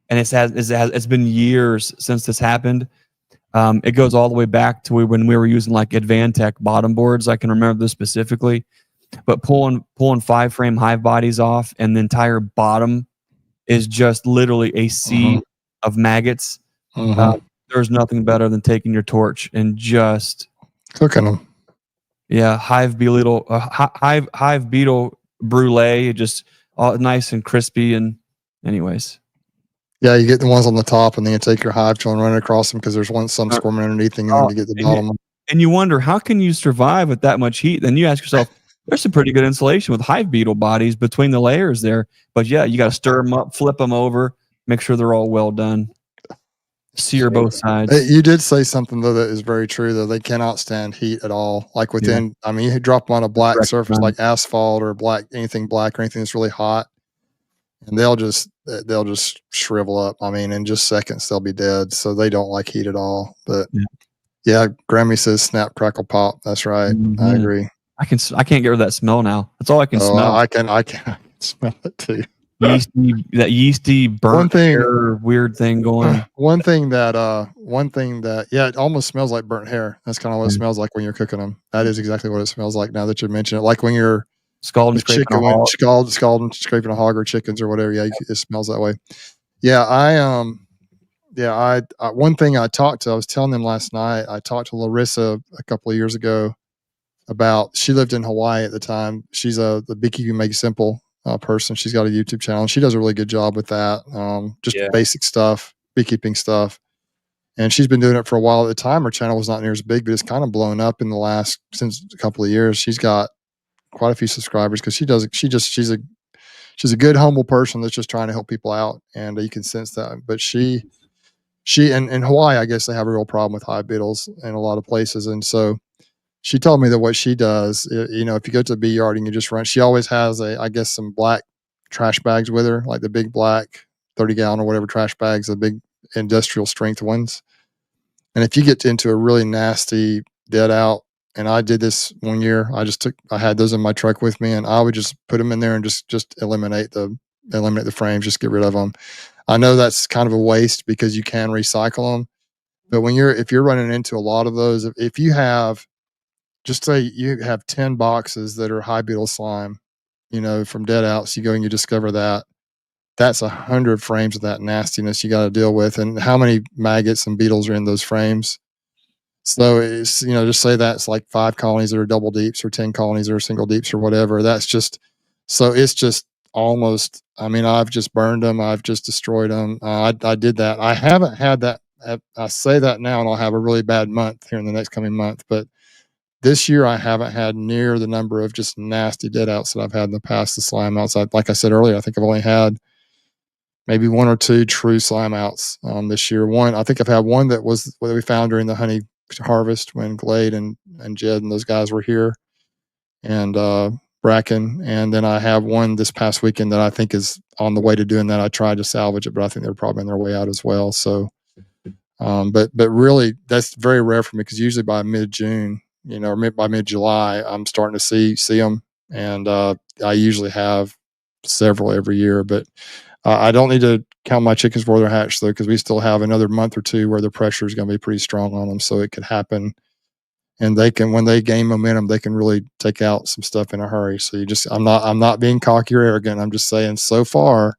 C: and it's been years since this happened. It goes all the way back to when we were using like Advantech bottom boards. I can remember this specifically. But pulling 5-frame hive bodies off, and the entire bottom is just literally a sea of maggots. There's nothing better than taking your torch and just
A: cooking them.
C: Yeah, hive beetle brulee, just all nice and crispy. And anyways,
A: yeah, you get the ones on the top, and then you take your hive tool and run it across them because there's some squirming underneath, and then you get the bottom.
C: And you wonder, how can you survive with that much heat? Then you ask yourself, there's some pretty good insulation with hive beetle bodies between the layers there. But yeah, you got to stir them up, flip them over, make sure they're all well done. Sear both sides.
A: You did say something though that is very true, though. They cannot stand heat at all. Like within, I mean, you drop them on a black surface like asphalt or anything black or anything that's really hot, and they'll just shrivel up. I mean, in just seconds they'll be dead. So they don't like heat at all. But yeah, Grammy says snap, crackle, pop. That's right. I agree.
C: I can't get rid of that smell now. That's all I can smell.
A: I can smell it too.
C: yeasty burnt hair weird thing going.
A: One thing that it almost smells like burnt hair. That's kind of what it smells like when you're cooking them. That is exactly what it smells like now that you mention it. Like when you're
C: scalding
A: scraping a hog or chickens or whatever. Yeah, it smells that way. Yeah, I one thing I was telling them last night, I talked to Larissa a couple of years ago about, she lived in Hawaii at the time. She's the Beekeeping Made Simple person. She's got a YouTube channel, and she does a really good job with that. Just basic stuff, beekeeping stuff. And she's been doing it for a while. At the time, her channel was not near as big, but it's kind of blown up in since a couple of years. She's got quite a few subscribers because she's a good, humble person that's just trying to help people out, and you can sense that. But she in Hawaii, I guess they have a real problem with hive beetles in a lot of places, and so she told me that what she does, you know, if you go to the bee yard and you just run, she always has some black trash bags with her, like the big black 30-gallon or whatever trash bags, the big industrial strength ones. And if you get into a really nasty dead out, and I did this one year, I had those in my truck with me, and I would just put them in there and just eliminate the frames, just get rid of them. I know that's kind of a waste because you can recycle them, But if you're running into a lot of those, if you have, just say you have 10 boxes that are high beetle slime, from dead outs, you go and you discover that's 100 frames of that nastiness you got to deal with. And how many maggots and beetles are in those frames? So it's, just say that's like 5 colonies that are double deeps, or 10 colonies that are single deeps, or whatever. So it's just almost, I've just burned them. I've just destroyed them. I did that. I haven't had that. I say that now, and I'll have a really bad month here in the next coming month. But this year, I haven't had near the number of just nasty dead outs that I've had in the past. The slime outs, like I said earlier, I think I've only had maybe 1 or 2 true slime outs this year. I think I've had one that was what we found during the honey harvest when Glade and Jed and those guys were here, and Bracken. And then I have one this past weekend that I think is on the way to doing that. I tried to salvage it, but I think they're probably on their way out as well. So, but really, that's very rare for me, because usually by mid-June, or by mid-July, I'm starting to see them, and I usually have several every year. But I don't need to count my chickens before they're hatched, though, because we still have another month or 2 where the pressure is going to be pretty strong on them. So it could happen, and when they gain momentum, they can really take out some stuff in a hurry. So I'm not being cocky or arrogant. I'm just saying, so far,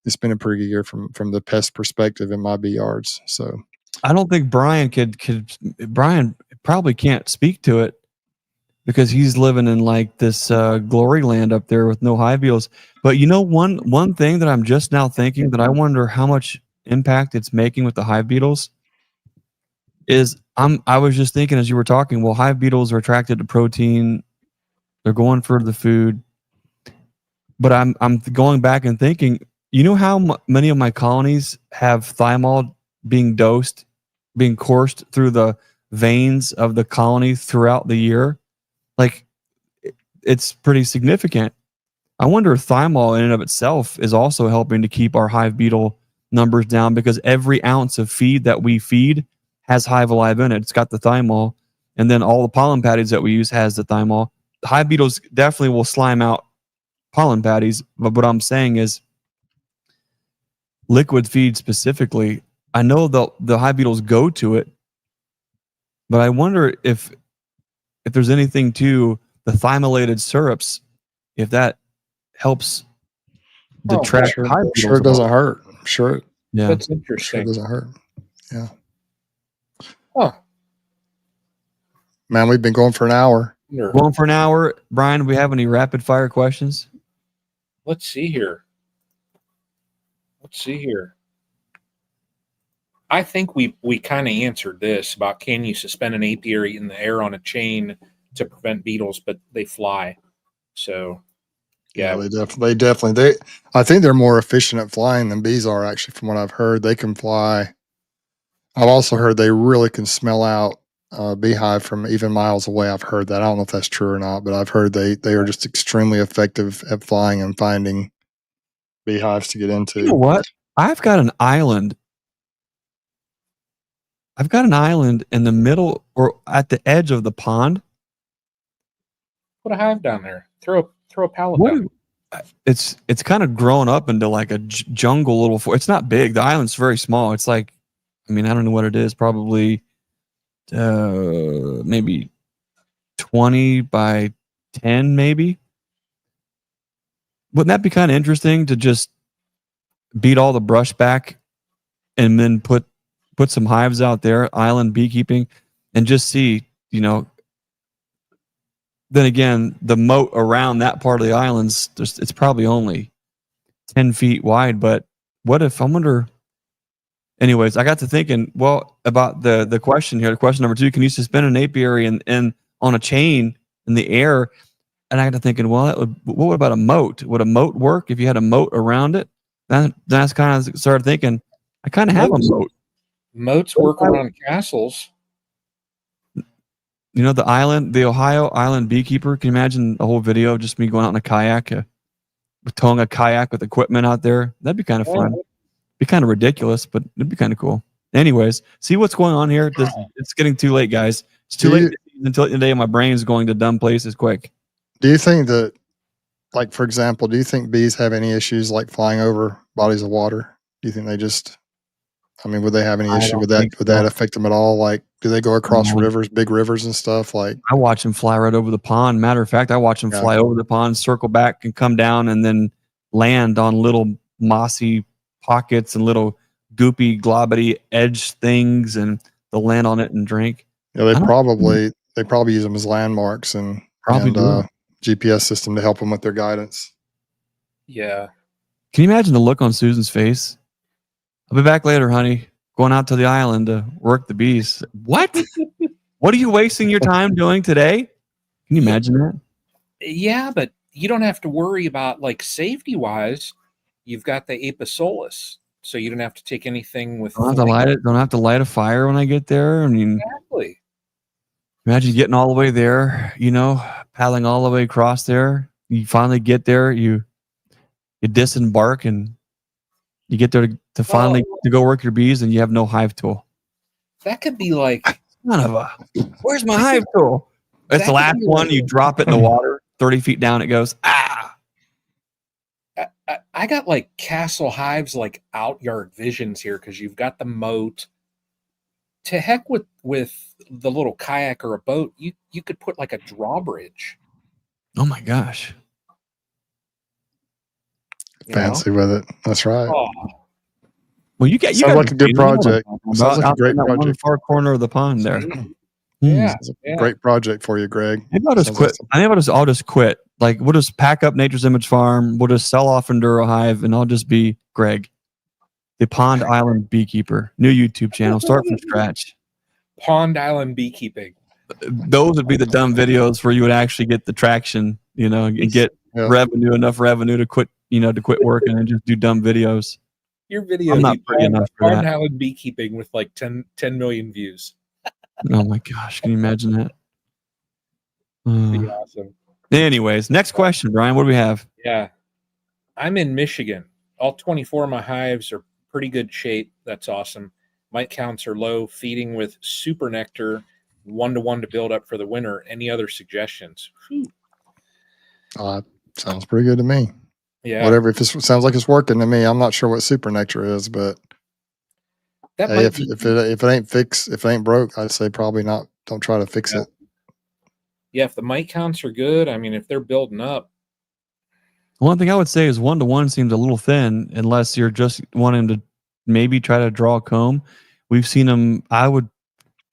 A: it's been a pretty good year from the pest perspective in my bee yards. So
C: I don't think Brian Brian probably can't speak to it, because he's living in like this glory land up there with no hive beetles. But one thing that I'm just now thinking, that I wonder how much impact it's making with the hive beetles, is I was just thinking as you were talking, well, hive beetles are attracted to protein, they're going for the food. But I'm going back and thinking, how many of my colonies have thymol being coursed through the veins of the colony throughout the year? Like, it's pretty significant. I wonder if thymol in and of itself is also helping to keep our hive beetle numbers down, because every ounce of feed that we feed has Hive Alive in it. It's got the thymol, and then all the pollen patties that we use has the thymol. The hive beetles definitely will slime out pollen patties, but what I'm saying is liquid feed specifically, I know the hive beetles go to it, but I wonder if there's anything to the thymolated syrups, if that helps detract hive beetles.
A: Sure, it doesn't hurt. Sure.
C: Yeah.
B: That's interesting.
A: Sure, it doesn't hurt. Yeah.
B: Huh.
A: Man, we've been going for an hour.
C: Going for an hour. Brian, do we have any rapid fire questions?
B: Let's see here. I think we kind of answered this about, can you suspend an apiary in the air on a chain to prevent beetles, but they fly. So yeah,
A: they definitely I think they're more efficient at flying than bees are, actually, from what I've heard. They can fly. I've also heard they really can smell out beehive from even miles away. I've heard that. I don't know if that's true or not, but I've heard they are just extremely effective at flying and finding beehives to get into.
C: You know what? I've got an island in the middle or at the edge of the pond.
B: Put a hive down there. Throw a pallet down.
C: It's kind of grown up into like a jungle little. It's not big. The island's very small. It's like, I don't know what it is. Probably maybe 20 by 10, maybe. Wouldn't that be kind of interesting to just beat all the brush back and then put some hives out there, island beekeeping, and just see, then again, the moat around that part of the islands, it's probably only 10 feet wide. But what if, I wonder, anyways, I got to thinking, well, about the question here, question number 2, can you suspend an apiary and on a chain in the air? And I got to thinking, well, what about a moat? Would a moat work if you had a moat around it? That's kind of started thinking, I kind of have a moat.
B: Moats work around castles.
C: The Ohio Island Beekeeper. Can you imagine a whole video of just me going out in a kayak, towing a kayak with equipment out there? That'd be kind of fun. Be kind of ridiculous, but it'd be kind of cool. Anyways, see what's going on here. It's getting too late, guys. It's too late until the day my brain is going to dumb places quick.
A: Do you think that, like, for example, do you think bees have any issues like flying over bodies of water? Do you think they just I mean, would they have any
C: I
A: issue
C: don't
A: with that?
C: think
A: Would
C: so.
A: that affect them at all? Like, do they go across
C: No.
A: rivers, big rivers and stuff? Like,
C: I watch them fly right over the pond. Matter of fact, I watch them
A: Yeah.
C: fly over the pond, circle back, and come down, and then land on little mossy pockets and little goopy, globbity edge things, and they'll land on it and drink.
A: yeah, they probably use them as landmarks and
C: Probably do.
A: GPS system to help them with their guidance.
B: Yeah.
C: Can you imagine the look on Susan's face? I'll be back later, honey. Going out to the island to work the bees. What? What are you wasting your time doing today? Can you imagine that?
B: Yeah, but you don't have to worry about, like, safety wise. You've got the Apisolus, so you don't have to take anything with.
C: Don't have to light a fire when I get there. I mean,
B: Exactly.
C: imagine getting all the way there, paddling all the way across there. You finally get there, you disembark, and you get there to finally to go work your bees, and you have no hive tool.
B: That could be like,
C: where's my hive tool? It's the last one. You drop it in the water, 30 feet down, it goes,
B: I got like castle hives, like out-yard visions here, because you've got the moat. To heck with the little kayak or a boat, you could put like a drawbridge.
C: Oh my gosh.
A: Fancy with it. That's right.
B: Oh.
C: Well, you got
A: like a good project. Sounds like a great project.
C: One far corner of the pond there.
B: Yeah,
A: great project for you, Greg.
C: Maybe I'll just quit. I think I'll just quit. Like, we'll just pack up Nature's Image Farm. We'll just sell off Enduro Hive, and I'll just be Greg, the Pond Island Beekeeper. New YouTube channel. Start from scratch.
B: Pond Island Beekeeping.
C: Those would be the dumb videos where you would actually get the traction, and get enough revenue to quit, to quit working and just do dumb videos.
B: Your video,
C: I'm not pretty enough for
B: Pond
C: that.
B: Island Beekeeping with like 10 million views.
C: Oh my gosh, can you imagine that?
B: Be awesome.
C: Anyways, next question, Brian. What do we have?
B: Yeah. I'm in Michigan. All 24 of my hives are pretty good shape. That's awesome. Mite counts are low. Feeding with super nectar, 1-to-1 to build up for the winter. Any other suggestions?
A: Sounds pretty good to me.
B: Yeah.
A: Whatever. If it sounds like it's working to me, I'm not sure what super nectar is, but if it ain't fixed, if it ain't broke, I'd say probably not. Don't try to fix it.
B: Yeah, if the mite counts are good, I mean, if they're building up.
C: One thing I would say is 1-to-1 seems a little thin unless you're just wanting to maybe try to draw a comb. We've seen them. I would,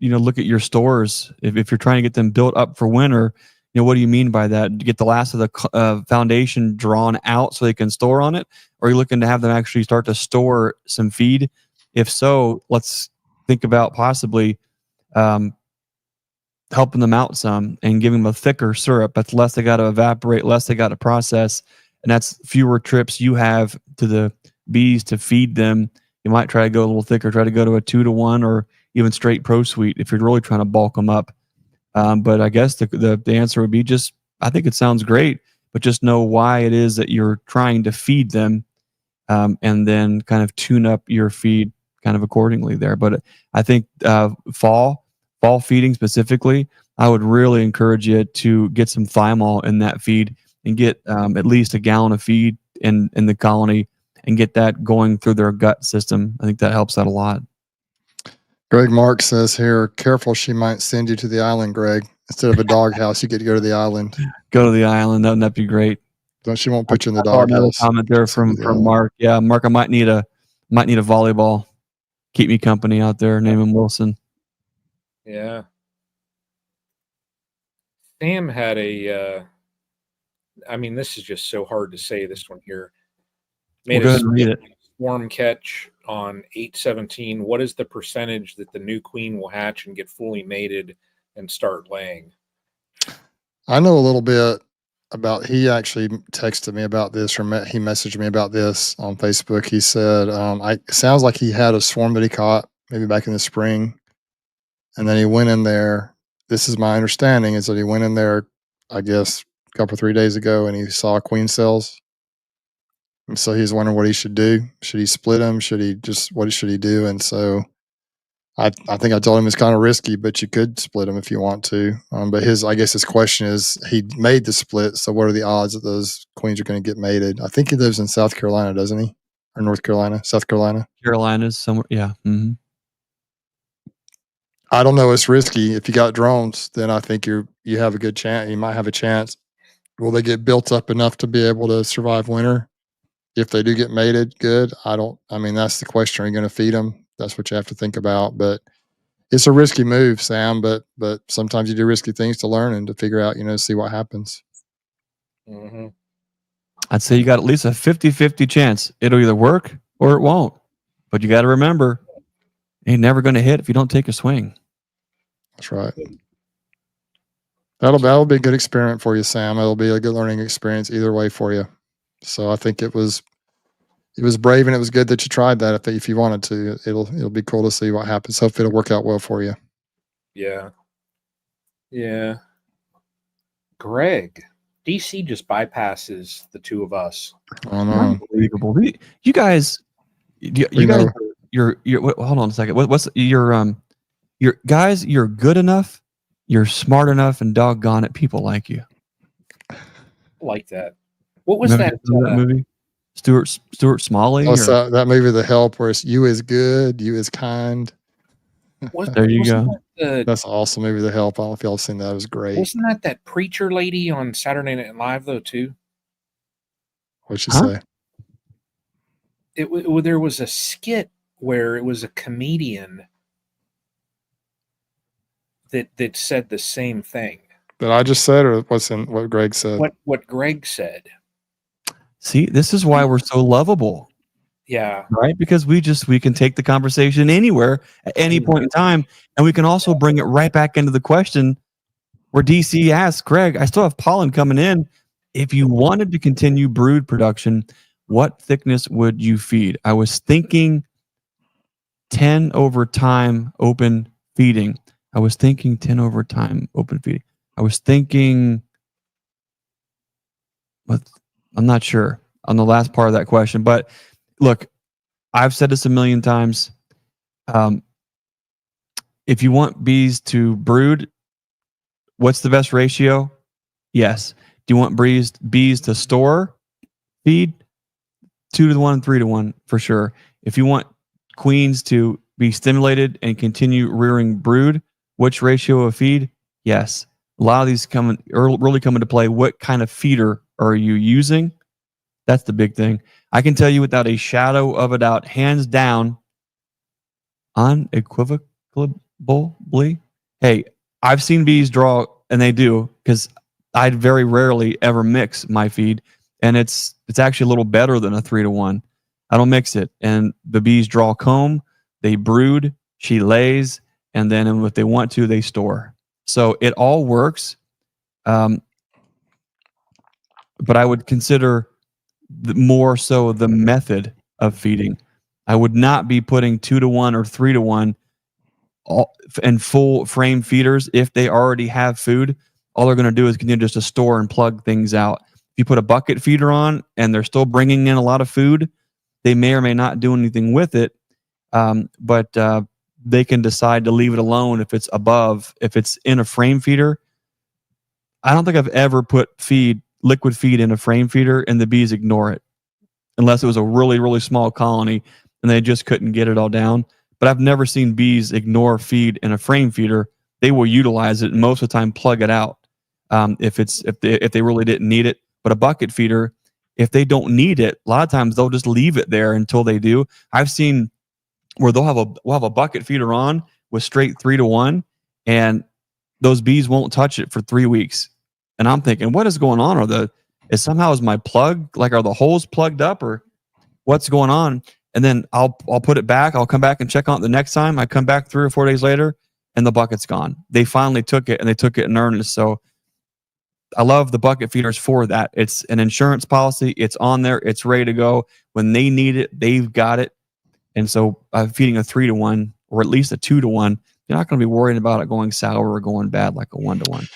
C: look at your stores. If you're trying to get them built up for winter, what do you mean by that? To get the last of the foundation drawn out so they can store on it? Or are you looking to have them actually start to store some feed? If so, let's think about possibly helping them out some and giving them a thicker syrup. That's less they got to evaporate, less they got to process, and that's fewer trips you have to the bees to feed them. You might try to go a little thicker, try to go to a 2-to-1 or even straight Pro Suite if you're really trying to bulk them up. But I guess the answer would be just, I think it sounds great, but just know why it is that you're trying to feed them, and then kind of tune up your feed kind of accordingly there. But I think fall feeding specifically, I would really encourage you to get some thymol in that feed and get at least a gallon of feed in the colony and get that going through their gut system. I think that helps out a lot.
A: Greg Mark says here, careful, she might send you to the island, Greg. Instead of a doghouse, you get to go to the island.
C: Go to the island. That'd be great.
A: She won't put you in the doghouse.
C: Comment there from Mark. Yeah, Mark, I might need a volleyball. Keep me company out there. Name him Wilson.
B: Yeah. Sam had a, I mean, this is just so hard to say, this one here. Made
C: go ahead and read it.
B: Swarm catch on 8/17. What is the percentage that the new queen will hatch and get fully mated and start laying?
A: I know a little bit about, he actually texted me about this, or he messaged me about this on Facebook. He said, it sounds like he had a swarm that he caught maybe back in the spring. And then he went in there. This is my understanding, is that he went in there, I guess, a couple 3 days ago, and he saw queen cells. And so he's wondering what he should do. Should he split them? What should he do? And so I think I told him it's kind of risky, but you could split them if you want to. But I guess his question is, he made the split. So what are the odds that those queens are going to get mated? I think he lives in South Carolina, doesn't he? or North Carolina, South Carolina.
C: Carolina's somewhere. Yeah. Mm-hmm.
A: I don't know. It's risky. If you got drones, then I think you have a good chance. You might have a chance. Will they get built up enough to be able to survive winter? If they do get mated, good. I mean, that's the question. Are you going to feed them? That's what you have to think about. But it's a risky move, Sam. But sometimes you do risky things to learn and to figure out, see what happens.
B: Mm-hmm.
C: I'd say you got at least a 50-50 chance. It'll either work or it won't. But you got to remember, it ain't never going to hit if you don't take a swing.
A: That's right. That'll be a good experiment for you, Sam. It'll be a good learning experience either way for you. So I think it was brave, and it was good that you tried that. If you wanted to, it'll be cool to see what happens. Hopefully it'll work out well for you.
B: Yeah. Yeah. Greg, DC just bypasses the two of us.
A: I know.
C: Unbelievable. You guys, you're hold on a second. What's your guys? You're good enough. You're smart enough, and doggone it, people like you.
B: Like that. What was that
C: movie? Stuart Smalley.
A: Oh, that movie, The Help, where it's you is good, you is kind.
C: There you go.
A: That's an awesome movie, The Help. I don't know if y'all have seen that. It was great.
B: Wasn't that preacher lady on Saturday Night Live though too?
A: What'd she say?
B: There was a skit where it was a comedian that said the same thing. That
A: I just said, or what Greg said?
B: What Greg said.
C: See, this is why we're so lovable.
B: Yeah.
C: Right? Because we can take the conversation anywhere at any point in time, and we can also bring it right back into the question where DC asks, Greg, I still have pollen coming in. If you wanted to continue brood production, what thickness would you feed? I was thinking 10 over time open feeding. I was thinking I'm not sure on the last part of that question, but look, I've said this a million times. If you want bees to brood, what's the best ratio? Yes. Do you want bees to store feed? 2-to-1, 3-to-1 for sure. If you want queens to be stimulated and continue rearing brood, which ratio of feed? Yes. A lot of these really come into play. What kind of feeder are you using? That's the big thing. I can tell you without a shadow of a doubt, hands down, unequivocally, hey, I've seen bees draw, and they do, because I very rarely ever mix my feed, and it's actually a little better than a 3-to-1. I don't mix it, and the bees draw comb, they brood, she lays, and then if they want to, they store. So it all works, but I would consider more so the method of feeding. I would not be putting 2-to-1 or 3-to-1 and full frame feeders if they already have food. All they're going to do is continue just to store and plug things out. If you put a bucket feeder on and they're still bringing in a lot of food, they may or may not do anything with it, but they can decide to leave it alone if it's above. If it's in a frame feeder, I don't think I've ever put liquid feed in a frame feeder and the bees ignore it, unless it was a really, really small colony and they just couldn't get it all down. But I've never seen bees ignore feed in a frame feeder. They will utilize it and most of the time plug it out if they really didn't need it. But a bucket feeder, if they don't need it, a lot of times they'll just leave it there until they do. I've seen where we'll have a bucket feeder on with straight 3-to-1, and those bees won't touch it for 3 weeks. And I'm thinking, what is going on? Is my plug, like, are the holes plugged up, or what's going on? And then I'll put it back. I'll come back and check on it the next time. I come back 3 or 4 days later, and the bucket's gone. They finally took it, and they took it in earnest. So I love the bucket feeders for that. It's an insurance policy. It's on there. It's ready to go. When they need it, they've got it. And so feeding a 3-to-1 or at least a 2-to-1, you're not going to be worried about it going sour or going bad like a 1-to-1.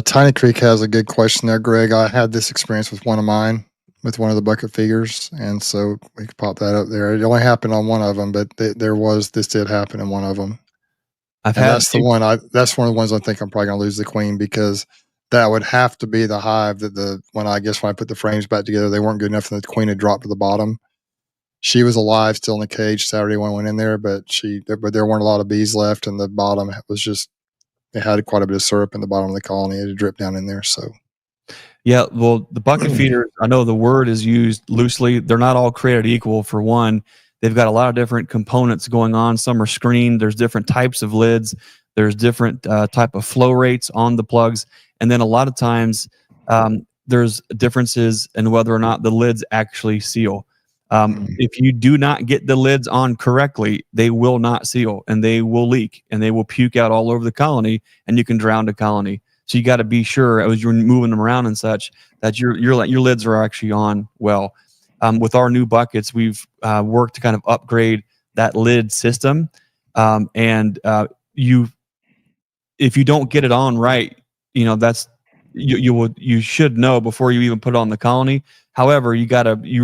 A: Tiny Creek has a good question there, Greg. I had this experience with one of mine, with one of the bucket feeders, and so we could pop that up there. It only happened on one of them, but this did happen in one of them. That's one of the ones I think I'm probably going to lose the queen, because that would have to be the hive that when I put the frames back together, they weren't good enough, and the queen had dropped to the bottom. she was alive still in the cage Saturday when I went in there, but there weren't a lot of bees left, and the bottom was just, it had quite a bit of syrup in the bottom of the colony. It had dripped down in there. So
C: yeah, well, the bucket feeders, I know the word is used loosely. They're not all created equal. For one, they've got a lot of different components going on. Some are screened. There's different types of lids. There's different type of flow rates on the plugs, and then a lot of times there's differences in whether or not the lids actually seal. If you do not get the lids on correctly, they will not seal, and they will leak, and they will puke out all over the colony, and you can drown the colony. So you got to be sure as you're moving them around and such that your lids are actually on well. With our new buckets, we've worked to kind of upgrade that lid system, and if you don't get it on right, that's you should know before you even put it on the colony. However, you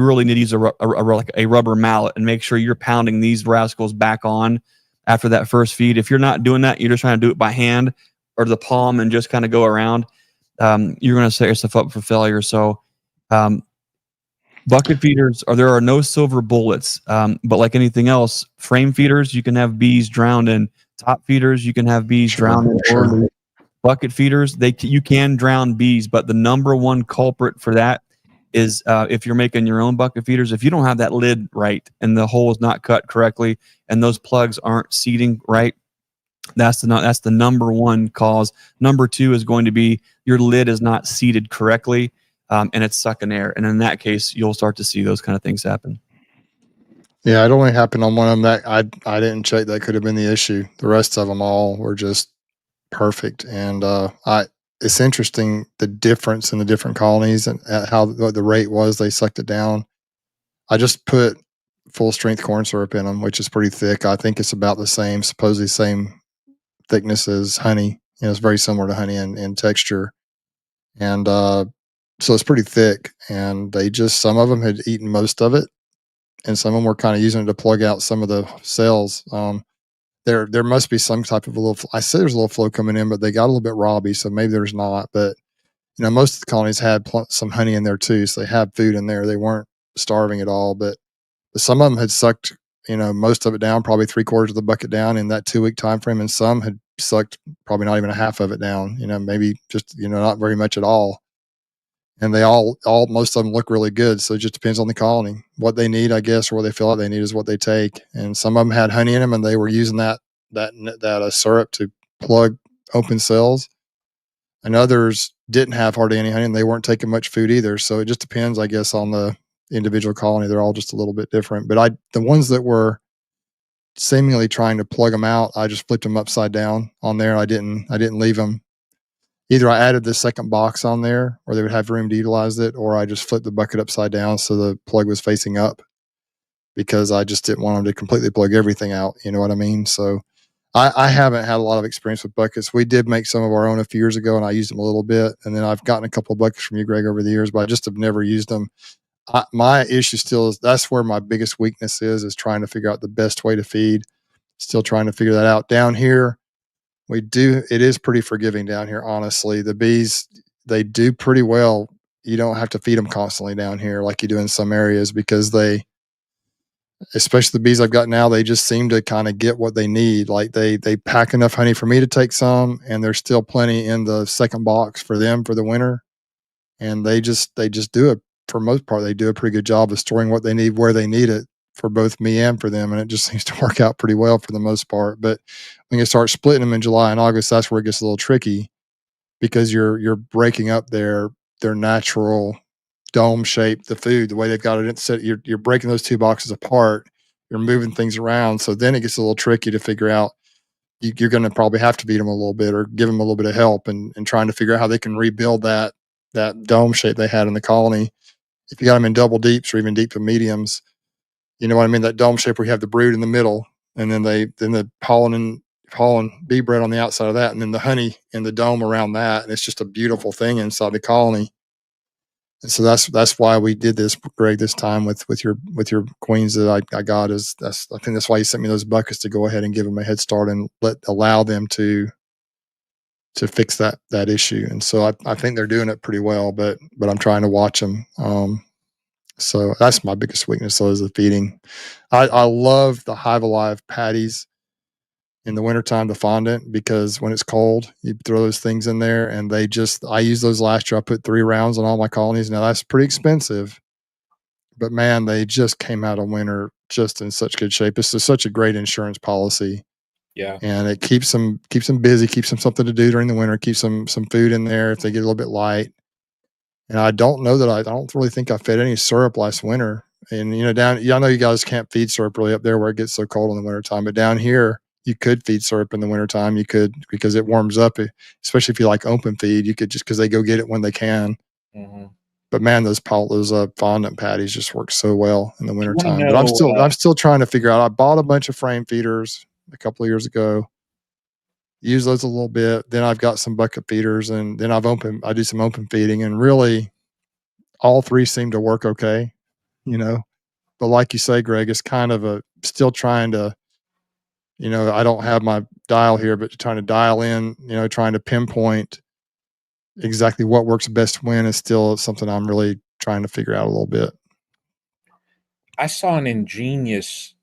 C: really need to use like a rubber mallet and make sure you're pounding these rascals back on after that first feed. If you're not doing that, you're just trying to do it by hand or the palm and just kind of go around, you're going to set yourself up for failure. So bucket feeders, there are no silver bullets, but like anything else, frame feeders you can have bees drowned in. Top feeders you can have bees drowned in. Sure. Bucket feeders, you can drown bees, but the number one culprit for that is if you're making your own bucket feeders, if you don't have that lid right and the hole is not cut correctly and those plugs aren't seating right, that's the number one cause. Number two is going to be your lid is not seated correctly, and it's sucking air, and in that case you'll start to see those kind of things happen.
A: Yeah, it only happened on one of them that I didn't check. That could have been the issue. The rest of them all were just perfect. And it's interesting the difference in the different colonies and how the rate was they sucked it down. I just put full strength corn syrup in them, which is pretty thick. I think it's about the same, supposedly same thickness as honey. It's very similar to honey in texture, and so it's pretty thick. And some of them had eaten most of it, and some of them were kind of using it to plug out some of the cells. There must be some type of a little. I say there's a little flow coming in, but they got a little bit robby, so maybe there's not. But most of the colonies had some honey in there too, so they had food in there. They weren't starving at all, but some of them had sucked, most of it down, probably 3/4 of the bucket down in that 2-week time frame, and some had sucked probably not even a half of it down. Maybe just not very much at all. And they all most of them look really good. So it just depends on the colony, what they need, I guess, or what they feel like they need is what they take. And some of them had honey in them, and they were using that syrup to plug open cells. And others didn't have hardly any honey, and they weren't taking much food either. So it just depends, I guess, on the individual colony. They're all just a little bit different. But the ones that were seemingly trying to plug them out, I just flipped them upside down on there. I didn't leave them. Either I added the second box on there, or they would have room to utilize it, or I just flipped the bucket upside down so the plug was facing up, because I just didn't want them to completely plug everything out. You know what I mean? So I haven't had a lot of experience with buckets. We did make some of our own a few years ago, and I used them a little bit. And then I've gotten a couple of buckets from you, Greg, over the years, but I just have never used them. My issue still is that's where my biggest weakness is trying to figure out the best way to feed. Still trying to figure that out. Down here, it is pretty forgiving down here, honestly. The bees, they do pretty well. You don't have to feed them constantly down here like you do in some areas, because especially the bees I've got now, they just seem to kind of get what they need. Like they pack enough honey for me to take some, and there's still plenty in the second box for them for the winter. And they just do it, for most part, they do a pretty good job of storing what they need where they need it for both me and for them. And it just seems to work out pretty well for the most part. But when you start splitting them in July and August, that's where it gets a little tricky, because you're breaking up their natural dome shape, the food, the way they've got it set. You're breaking those two boxes apart. You're moving things around. So then it gets a little tricky to figure out. You're going to probably have to feed them a little bit, or give them a little bit of help, and trying to figure out how they can rebuild that dome shape they had in the colony. If you got them in double deeps or even deep to mediums, you know what I mean? That dome shape where you have the brood in the middle, and then the pollen bee bread on the outside of that, and then the honey in the dome around that. And it's just a beautiful thing inside the colony. And so that's why we did this, Greg, this time with your queens that I got. I think that's why you sent me those buckets, to go ahead and give them a head start and allow them to fix that issue. And so I think they're doing it pretty well, but I'm trying to watch them. So that's my biggest weakness, though, is the feeding. I love the Hive Alive patties in the wintertime, the fondant, because when it's cold, you throw those things in there and I used those last year. I put 3 rounds on all my colonies. Now that's pretty expensive, but man, they just came out of winter just in such good shape. It's just such a great insurance policy.
B: Yeah.
A: And it keeps them busy, keeps them something to do during the winter, keeps some food in there if they get a little bit light. And I don't know that I don't really think I fed any syrup last winter. And I know you guys can't feed syrup really up there where it gets so cold in the wintertime, but down here you could feed syrup in the wintertime. You could, because it warms up, especially if you like open feed, you could, just because they go get it when they can.
B: Mm-hmm.
A: But man, those fondant patties just work so well in the wintertime.
B: know,
A: But I'm still trying to figure out. I bought a bunch of frame feeders a couple of years ago. Use those a little bit. Then I've got some bucket feeders, and then I do some open feeding, and really all 3 seem to work okay, But like you say, Greg, it's kind of still trying to, I don't have my dial here, but trying to dial in, trying to pinpoint exactly what works best when is still something I'm really trying to figure out a little bit.
B: I saw an ingenious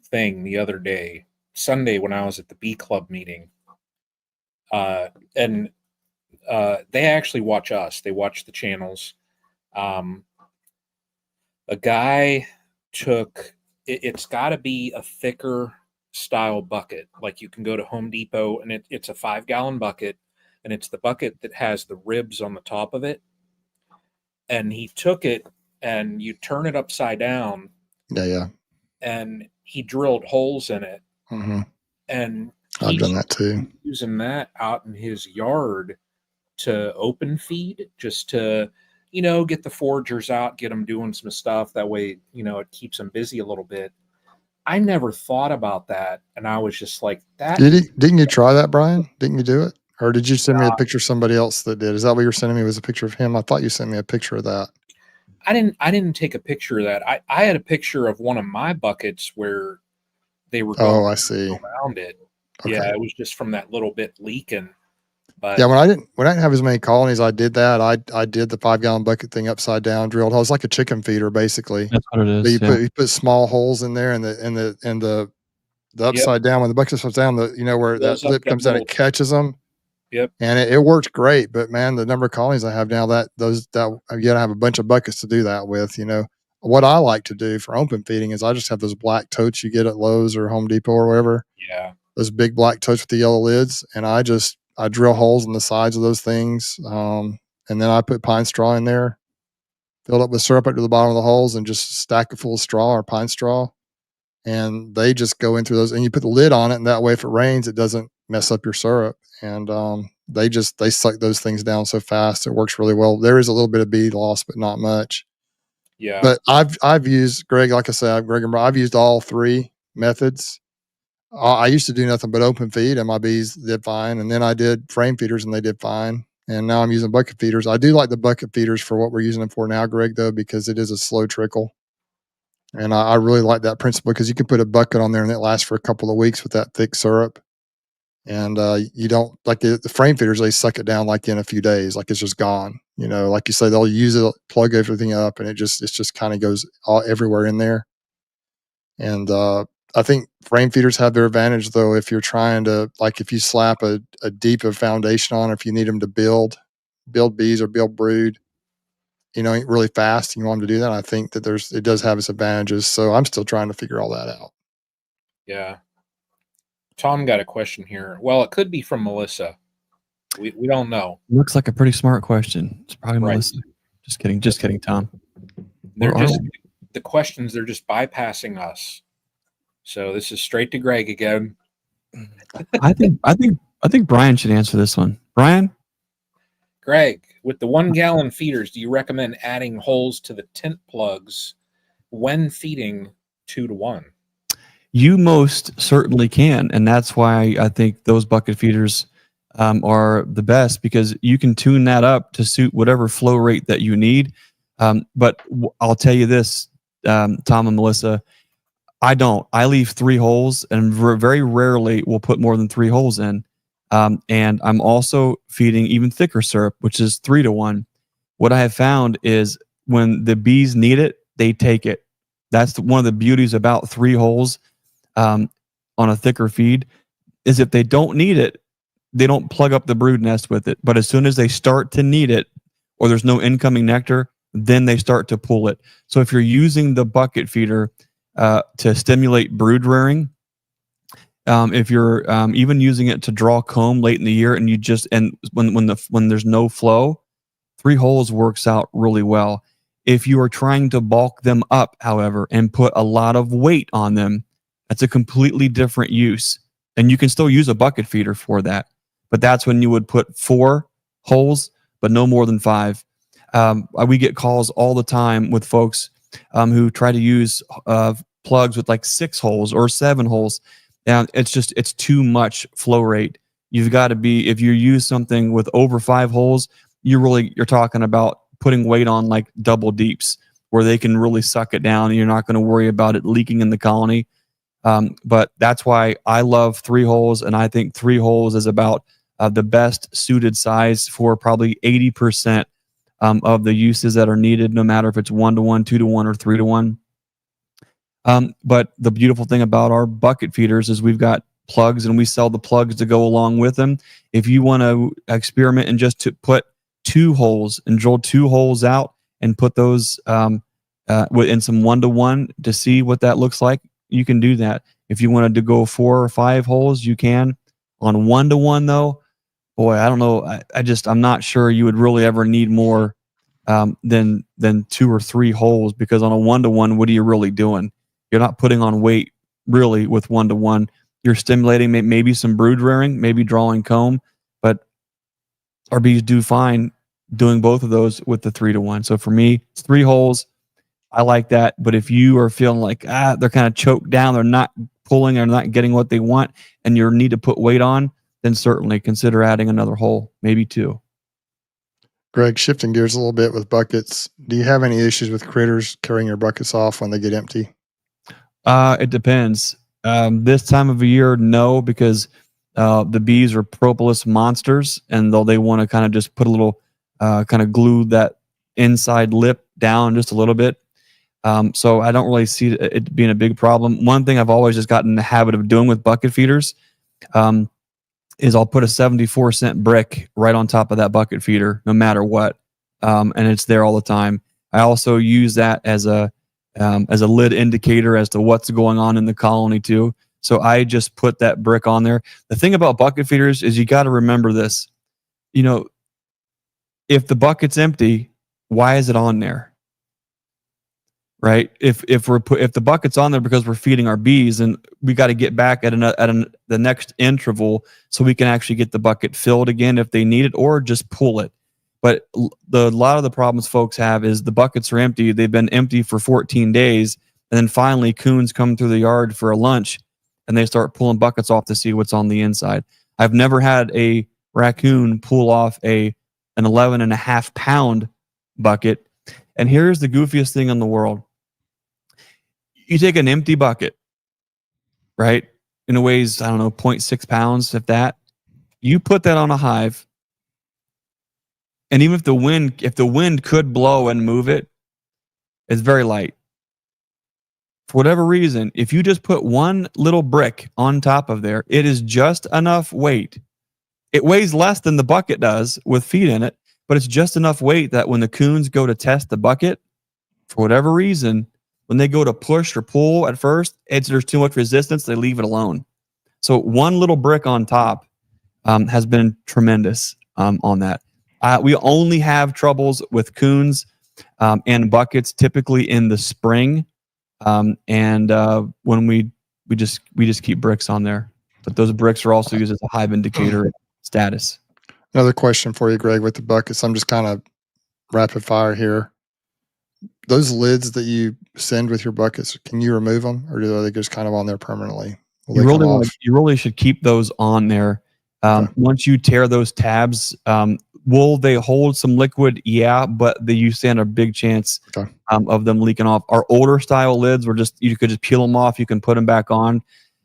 B: thing the other day, Sunday, when I was at the Bee Club meeting. And they actually watch us. They watch the channels. A guy took, it's got to be a thicker style bucket. Like you can go to Home Depot, and it's a 5-gallon bucket, and it's the bucket that has the ribs on the top of it. And he took it, and you turn it upside down.
A: Yeah.
B: And he drilled holes in it.
A: Mm-hmm.
B: And
A: I've done that too.
B: Using that out in his yard to open feed, just to, get the foragers out, get them doing some stuff. That way, it keeps them busy a little bit. I never thought about that. And I was just like, that.
A: Didn't you try that, Brian? Didn't you do it? Or did you send me a picture of somebody else that did? Is that what you were sending me, was a picture of him? I thought you sent me a picture of that.
B: I didn't take a picture of that. I had a picture of one of my buckets where they were going
A: I see.
B: around it.
A: Okay.
B: Yeah, it was just from that little bit leaking. But
A: yeah, when I didn't have as many colonies, I did that. I did the 5-gallon bucket thing upside down, drilled holes like a chicken feeder, basically.
C: That's what it is.
A: But you put small holes in there, and the upside down, when the bucket upside down, where that lip comes down, it catches them.
B: Yep.
A: And it worked great. But man, the number of colonies I have now, you gotta have a bunch of buckets to do that with. What I like to do for open feeding is I just have those black totes you get at Lowe's or Home Depot or whatever.
B: Yeah.
A: Those big black totes with the yellow lids, and I drill holes in the sides of those things, and then I put pine straw in there, fill it with syrup up to the bottom of the holes, and just stack it full of straw or pine straw, and they just go in through those. And you put the lid on it, and that way, if it rains, it doesn't mess up your syrup. And they suck those things down so fast. It works really well. There is a little bit of bee loss, but not much.
B: Yeah.
A: But I've used, Greg, like I said, I've used all 3 methods. I used to do nothing but open feed, and my bees did fine. And then I did frame feeders, and they did fine. And now I'm using bucket feeders. I do like the bucket feeders for what we're using them for now, Greg, though, because it is a slow trickle. And I really like that principle, because you can put a bucket on there and it lasts for a couple of weeks with that thick syrup. And you don't, like the frame feeders, they suck it down like in a few days, like it's just gone. Like you say, they'll use it, plug everything up, and it just kind of goes everywhere in there. And I think frame feeders have their advantage, though, if you're trying to, like, if you slap a deeper foundation on, or if you need them to build bees or build brood, really fast, and you want them to do that. I think that it does have its advantages. So I'm still trying to figure all that out.
B: Yeah. Tom got a question here. Well, it could be from Melissa. We don't know.
C: Looks like a pretty smart question. It's probably
B: Right.
C: Melissa. Just kidding, Tom.
B: The questions, they're just bypassing us. So this is straight to Greg again.
C: I think Brian should answer this one. Brian?
B: Greg, with the 1-gallon feeders, do you recommend adding holes to the tent plugs when feeding 2-to-1?
C: You most certainly can, and that's why I think those bucket feeders are the best, because you can tune that up to suit whatever flow rate that you need. But I'll tell you this, Tom and Melissa, I leave 3 holes, and very rarely will put more than 3 holes in. And I'm also feeding even thicker syrup, which is 3-to-1. What I have found is when the bees need it, they take it. That's one of the beauties about 3 holes on a thicker feed, is if they don't need it, they don't plug up the brood nest with it. But as soon as they start to need it, or there's no incoming nectar, then they start to pull it. So if you're using the bucket feeder to stimulate brood rearing, if you're even using it to draw comb late in the year, and you just when there's no flow, 3 holes works out really well. If you are trying to bulk them up, however, and put a lot of weight on them, that's a completely different use. And you can still use a bucket feeder for that. But that's when you would put 4 holes, but no more than 5. We get calls all the time with folks who try to use plugs with like 6 holes or 7 holes. And it's too much flow rate. You've got to be, if you use something with over 5 holes, you're talking about putting weight on like double deeps where they can really suck it down, and you're not going to worry about it leaking in the colony. But that's why I love 3 holes, and I think 3 holes is about the best suited size for probably 80% of the uses that are needed, no matter if it's 1-to-1, 2-to-1, or 3-to-1. But the beautiful thing about our bucket feeders is we've got plugs, and we sell the plugs to go along with them. If you want to experiment and just to put 2 holes and drill 2 holes out and put those in some 1-to-1 to see what that looks like, you can do that. If you wanted to go 4 or 5 holes, you can. On 1-to-1 though, boy, I don't know. I'm not sure you would really ever need more than 2 or 3 holes, because on a 1-to-1, what are you really doing? You're not putting on weight really with 1-to-1. You're stimulating maybe some brood rearing, maybe drawing comb, but our bees do fine doing both of those with the 3-to-1. So for me, it's 3 holes. I like that. But if you are feeling like they're kind of choked down, they're not pulling, they're not getting what they want, and you need to put weight on, then certainly consider adding another hole, maybe 2.
A: Greg, shifting gears a little bit with buckets, do you have any issues with critters carrying your buckets off when they get empty?
C: It depends. This time of year, no, because the bees are propolis monsters, and they want to kind of just put a little kind of glue that inside lip down just a little bit. So I don't really see it being a big problem. One thing I've always just gotten in the habit of doing with bucket feeders is I'll put a 74-cent brick right on top of that bucket feeder, no matter what, and it's there all the time. I also use that as a lid indicator as to what's going on in the colony too. So I just put that brick on there. The thing about bucket feeders is you got to remember this. You know, if the bucket's empty, why is it on there? Right? If the bucket's on there because we're feeding our bees, and we got to get back at the next interval so we can actually get the bucket filled again if they need it, or just pull it. But a lot of the problems folks have is the buckets are empty. They've been empty for 14 days, and then finally coons come through the yard for a lunch, and they start pulling buckets off to see what's on the inside. I've never had a raccoon pull off an 11.5-pound bucket. And here's the goofiest thing in the world. You take an empty bucket, right? And it weighs, 0.6 pounds, if that. You put that on a hive, and even if the wind could blow and move it, it's very light. For whatever reason, if you just put one little brick on top of there, it is just enough weight. It weighs less than the bucket does with feed in it, but it's just enough weight that when the coons go to test the bucket, for whatever reason, when they go to push or pull at first, there's too much resistance, they leave it alone. So one little brick on top has been tremendous on that. We only have troubles with coons and buckets typically in the spring, and when we just keep bricks on there. But those bricks are also used as a hive indicator status.
A: Another question for you, Greg, with the buckets. I'm just kind of rapid fire here. Those lids that you send with your buckets, can you remove them, or are they just kind of on there permanently?
C: You really should keep those on there. Okay. Once you tear those tabs, will they hold some liquid? Yeah, but you stand a big chance of them leaking off. Our older style lids were you could just peel them off, you can put them back on,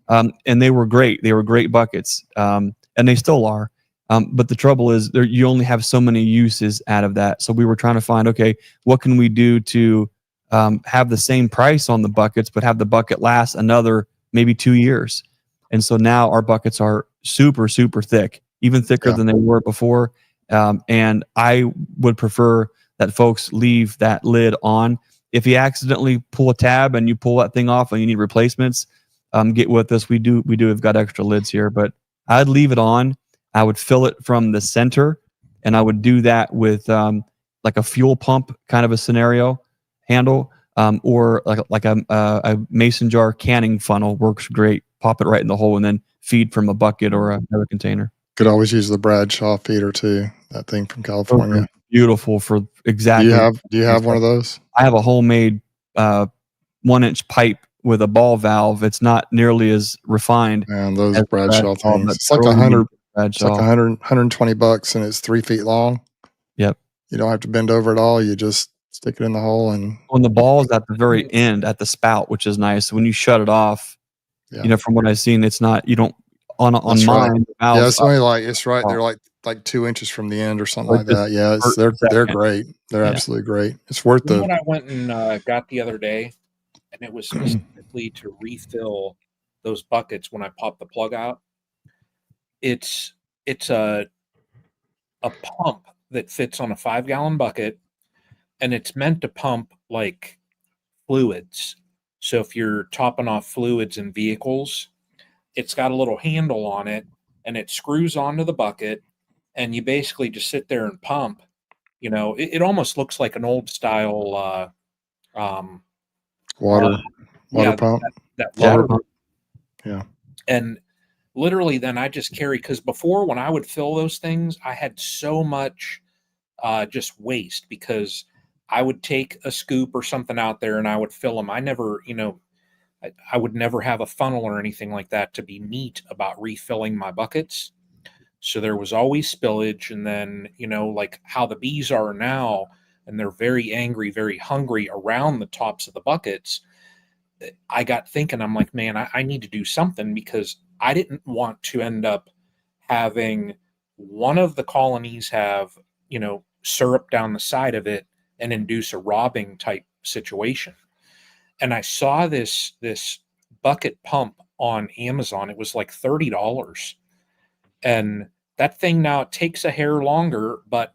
C: and they were great. They were great buckets, and they still are. But the trouble is, you only have so many uses out of that. So we were trying to find, okay, what can we do to have the same price on the buckets, but have the bucket last another maybe 2 years? And so now our buckets are super, super thick, even thicker than they were before. And I would prefer that folks leave that lid on. If you accidentally pull a tab and you pull that thing off and you need replacements, get with us. We do have got extra lids here, but I'd leave it on. I would fill it from the center, and I would do that with like a fuel pump kind of a scenario handle, or like a mason jar canning funnel works great. Pop it right in the hole and then feed from a bucket or another container.
A: Could always use the Bradshaw feeder too. That thing from California.
C: Beautiful for exactly.
A: Do you have one of those?
C: I have a homemade 1-inch pipe with a ball valve. It's not nearly as refined.
A: And those Bradshaw things. It's like It's like $120 and it's 3 feet long.
C: Yep.
A: You don't have to bend over at all. You just stick it in the hole and.
C: On the ball is at the very end at the spout, which is nice. When you shut it off, from what I've seen, it's not. You don't on mine.
A: Right. Yeah, it's only like it's right. They're like 2 inches from the end or something like that. Yeah, they're great. They're absolutely great. It's worth the.
B: What I went and got the other day, and it was specifically to refill those buckets when I pop the plug out. It's a pump that fits on a 5-gallon bucket, and it's meant to pump like fluids. So if you're topping off fluids in vehicles, it's got a little handle on it, and it screws onto the bucket, and you basically just sit there and pump. It almost looks like an old style
A: water pump.
B: That water
A: pump. Yeah.
B: And literally then I just carry, because before when I would fill those things, I had so much just waste, because I would take a scoop or something out there and I would fill them. I never, I would never have a funnel or anything like that to be neat about refilling my buckets. So there was always spillage. And then, like how the bees are now, and they're very angry, very hungry around the tops of the buckets. I got thinking, I'm like, man, I need to do something, because I didn't want to end up having one of the colonies have, syrup down the side of it and induce a robbing type situation. And I saw this bucket pump on Amazon. It was like $30. And that thing now, it takes a hair longer, but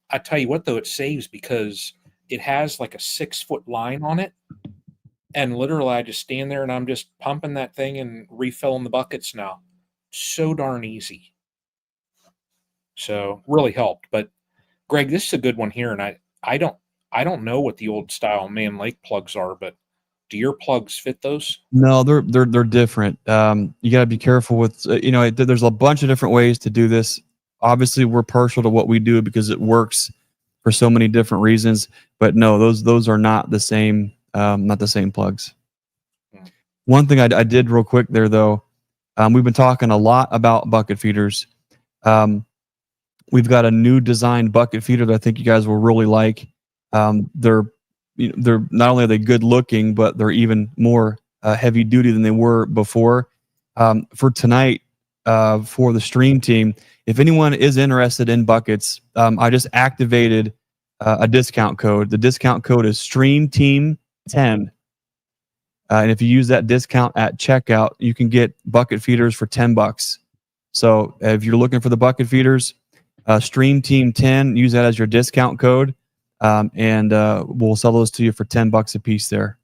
B: I tell you what, though, it saves, because it has like a 6-foot line on it. And literally I just stand there and I'm just pumping that thing and refilling the buckets now. So darn easy. So really helped. But Greg, this is a good one here. And I don't know what the old style Man Lake plugs are, but do your plugs fit those?
C: No, they're different. You got to be careful with, there's a bunch of different ways to do this. Obviously we're partial to what we do because it works for so many different reasons, but no, those are not the same. Not the same plugs. One thing I did real quick there though, we've been talking a lot about bucket feeders. We've got a new design bucket feeder that I think you guys will really like. They're not only are they good looking, but they're even more heavy duty than they were before. For tonight, for the stream team, if anyone is interested in buckets, I just activated a discount code. The discount code is StreamTeam 10. And if you use that discount at checkout, you can get bucket feeders for $10. So if you're looking for the bucket feeders, StreamTeam 10, use that as your discount code, and we'll sell those to you for $10 a piece there.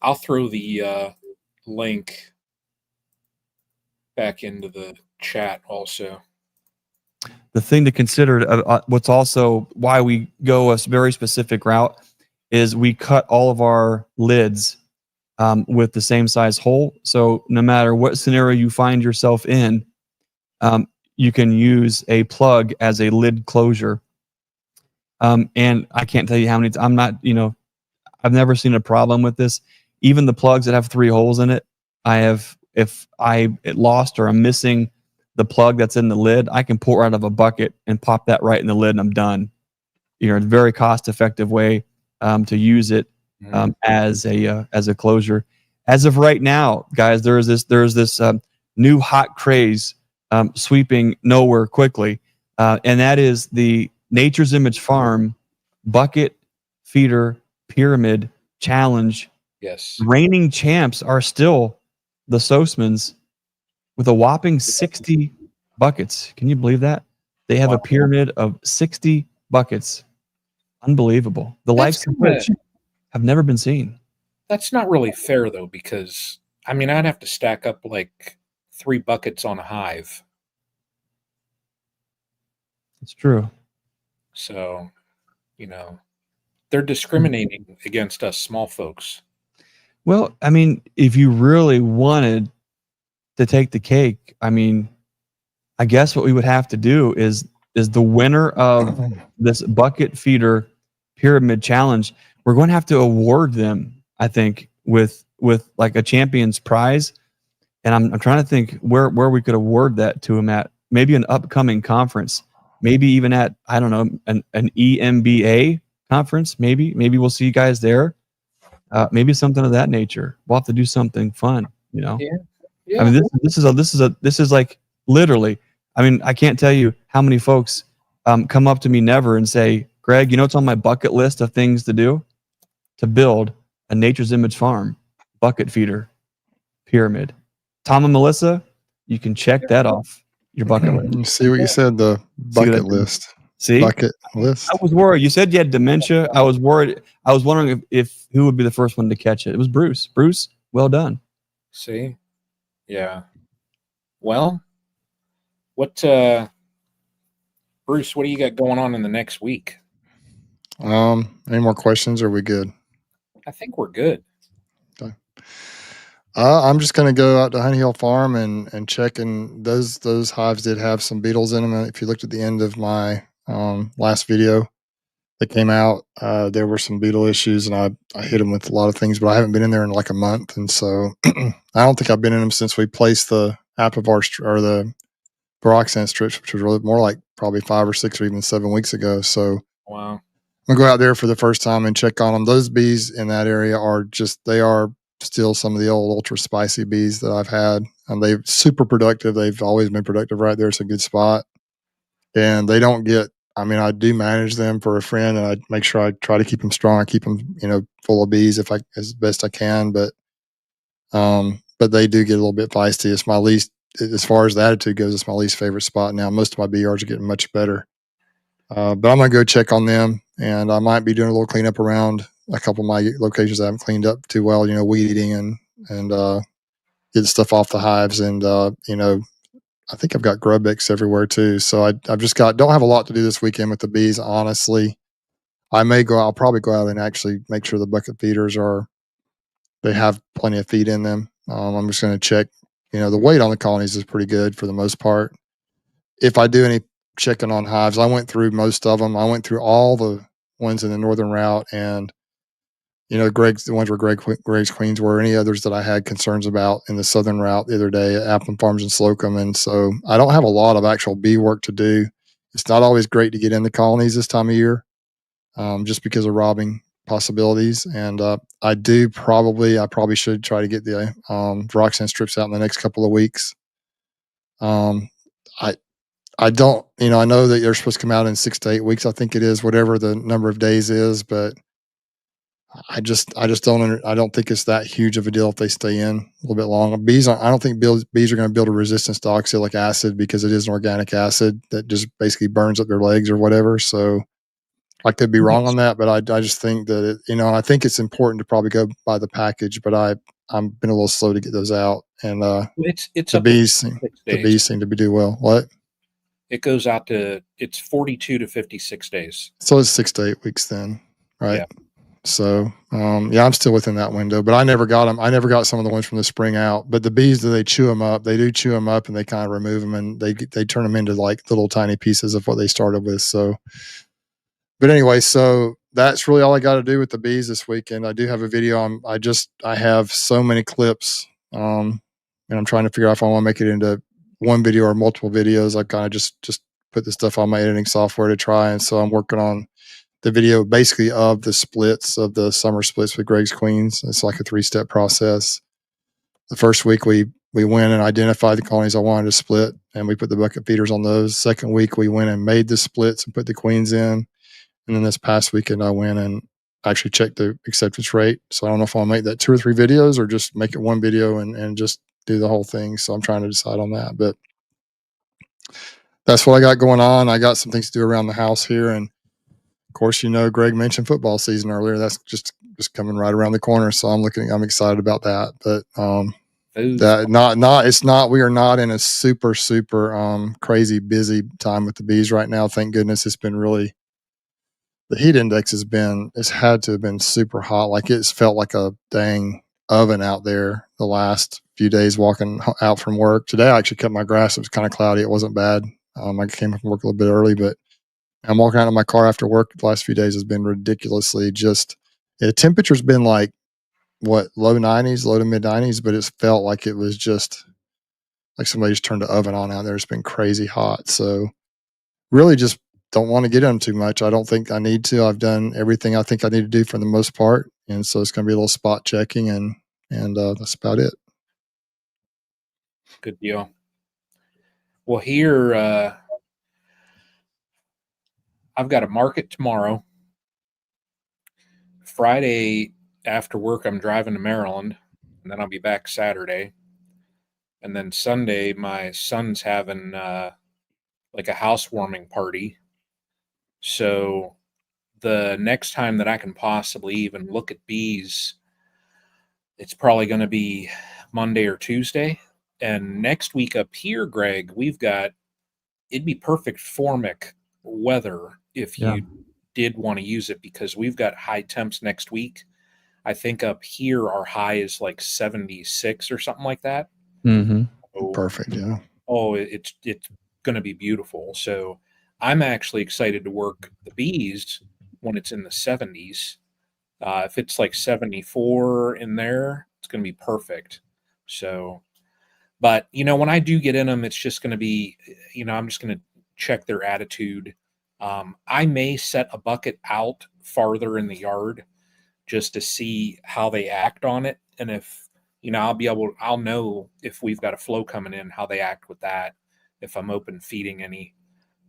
B: I'll throw the link back into the chat also.
C: The thing to consider, what's also why we go a very specific route, is we cut all of our lids with the same size hole. So no matter what scenario you find yourself in, you can use a plug as a lid closure. And I can't tell you how many. I've never seen a problem with this. Even the plugs that have 3 holes in it, if I lost or I'm missing the plug that's in the lid, I can pull it out of a bucket and pop that right in the lid and I'm done. It's a very cost-effective way to use it as a closure. As of right now, guys, there's this new hot craze sweeping nowhere quickly, and that is the Nature's Image Farm Bucket Feeder Pyramid Challenge.
B: Yes.
C: Reigning champs are still the Soasmans with a whopping 60 buckets. Can you believe that? They have a pyramid of 60 buckets. Unbelievable. The likes of which have never been seen.
B: That's not really fair, though, because, I mean, I'd have to stack up like 3 buckets on a hive.
C: It's true.
B: So, you know, they're discriminating against us small folks.
C: Well, I mean, if you really wanted to take the cake, I mean, I guess what we would have to do is the winner of this bucket feeder pyramid challenge, we're going to have to award them, I think, with like a champion's prize. And I'm trying to think where we could award that to him at. Maybe an upcoming conference, maybe even at, I don't know, an EMBA conference. Maybe we'll see you guys there. Maybe something of that nature. We'll have to do something fun, you know.
B: Yeah.
C: I mean, this is like literally. I mean, I can't tell you how many folks come up to me never and say, Greg, you know what's on my bucket list of things to do? To build a Nature's Image Farm bucket feeder pyramid. Tom and Melissa, you can check that off your bucket list.
A: See what you said, the bucket list.
C: See?
A: Bucket list.
C: I was worried. You said you had dementia. I was worried. I was wondering if who would be the first one to catch it. It was Bruce. Bruce, well done.
B: See? Yeah. Well, what Bruce, what do you got going on in the next week?
A: Any more questions? Or are we good?
B: I think we're good.
A: Okay. I'm just going to go out to Honey Hill Farm and check, and those hives did have some beetles in them. If you looked at the end of my last video that came out, there were some beetle issues, and I hit them with a lot of things, but I haven't been in there in like a month, and so I don't think I've been in them since we placed the Apivar or the peroxide strips, which was really more like probably 5 or 6 or even 7 weeks ago. So
B: wow,
A: I'm gonna go out there for the first time and check on them. Those bees in that area are still some of the old ultra spicy bees that I've had, and they're super productive. They've always been productive right there. It's a good spot, and they don't get. I mean, I do manage them for a friend, and I make sure I try to keep them strong. I keep them, full of bees as best I can. But they do get a little bit feisty. It's my least, as far as the attitude goes, it's my least favorite spot now. Most of my bee yards are getting much better. But I'm gonna go check on them, and I might be doing a little cleanup around a couple of my locations I haven't cleaned up too well. Weed eating and get stuff off the hives, and I think I've got grub mix everywhere too. So I've just don't have a lot to do this weekend with the bees. Honestly, I'll probably go out and actually make sure the bucket feeders they have plenty of feed in them. I'm just going to check. The weight on the colonies is pretty good for the most part. If I do any checking on hives, I went through most of them. I went through all the ones in the northern route, and the ones where Greg's queens were. Any others that I had concerns about in the southern route the other day at Appleton Farms and Slocum, and so I don't have a lot of actual bee work to do. It's not always great to get in the colonies this time of year, just because of robbing possibilities. And I probably should try to get the Roxanne strips out in the next couple of weeks. I don't, I know that they're supposed to come out in 6 to 8 weeks. I think it is, whatever the number of days is, but I just don't. I don't think it's that huge of a deal if they stay in a little bit longer. I don't think bees are going to build a resistance to oxalic acid because it is an organic acid that just basically burns up their legs or whatever. So I could be wrong on that, but I just think that I think it's important to probably go by the package. But I'm been a little slow to get those out, and
B: it's
A: the bees seem to be do well. What?
B: It goes out to 42 to 56 days.
A: So it's 6 to 8 weeks then, right?
B: Yeah.
A: So, I'm still within that window, but I never got them. I never got some of the ones from the spring out, but the bees, they chew them up. They do chew them up, and they kind of remove them, and they turn them into like little tiny pieces of what they started with. So, but anyway, so that's really all I got to do with the bees this weekend. I do have a video. I have so many clips, and I'm trying to figure out if I want to make it into one video or multiple videos. I kind of just put the stuff on my editing software to try, and so I'm working on the video basically of the splits of the summer splits with Greg's Queens. It's like a 3-step process. The first week we we went and identified the colonies I wanted to split, and we put the bucket feeders on those. Second week, we went and made the splits and put the queens in. And then this past weekend, I went and actually checked the acceptance rate. So I don't know if I'll make that 2 or 3 videos or just make it one video and just do the whole thing. So I'm trying to decide on that. But that's what I got going on. I got some things to do around the house here. And of course, Greg mentioned football season earlier. That's just coming right around the corner. So I'm excited about that. But we are not in a super crazy busy time with the bees right now. Thank goodness. It's been really, the heat index it's had to have been super hot. Like it's felt like a dang oven out there the last few days walking out from work. Today I actually cut my grass. It was kind of cloudy. It wasn't bad. I came up from work a little bit early, but I'm walking out of my car after work. The last few days has been ridiculously the temperature's been like low to mid 90s, but it's felt like it was just like somebody just turned the oven on out there. It's been crazy hot. So really just don't want to get them too much. I don't think I need to. I've done everything I think I need to do for the most part. And so it's going to be a little spot checking and that's about it.
B: Good deal. Well, here, I've got a market tomorrow. Friday after work, I'm driving to Maryland, and then I'll be back Saturday. And then Sunday, my son's having like a housewarming party. So the next time that I can possibly even look at bees, it's probably going to be Monday or Tuesday. And next week up here, Greg, it'd be perfect formic weather if you did want to use it, because we've got high temps next week. I think up here our high is like 76 or something like that.
C: Mm-hmm.
A: So, perfect, yeah.
B: Oh, it's going to be beautiful. So I'm actually excited to work the bees when it's in the 70s. If it's like 74 in there, it's going to be perfect. So, but when I do get in them, it's just going to be, I'm just going to check their attitude. I may set a bucket out farther in the yard just to see how they act on it. And if, I'll know if we've got a flow coming in, how they act with that, if I'm open feeding any.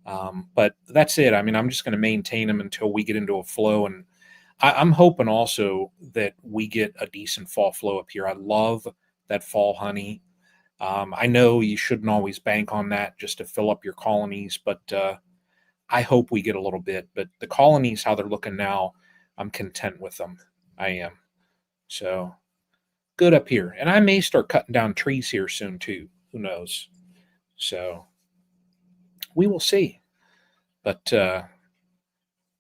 B: But that's it. I mean, I'm just going to maintain them until we get into a flow. And I'm hoping also that we get a decent fall flow up here. I love that fall honey. I know you shouldn't always bank on that just to fill up your colonies, but I hope we get a little bit. But the colonies, how they're looking now, I'm content with them. I am. So good up here. And I may start cutting down trees here soon too. Who knows? So we will see. But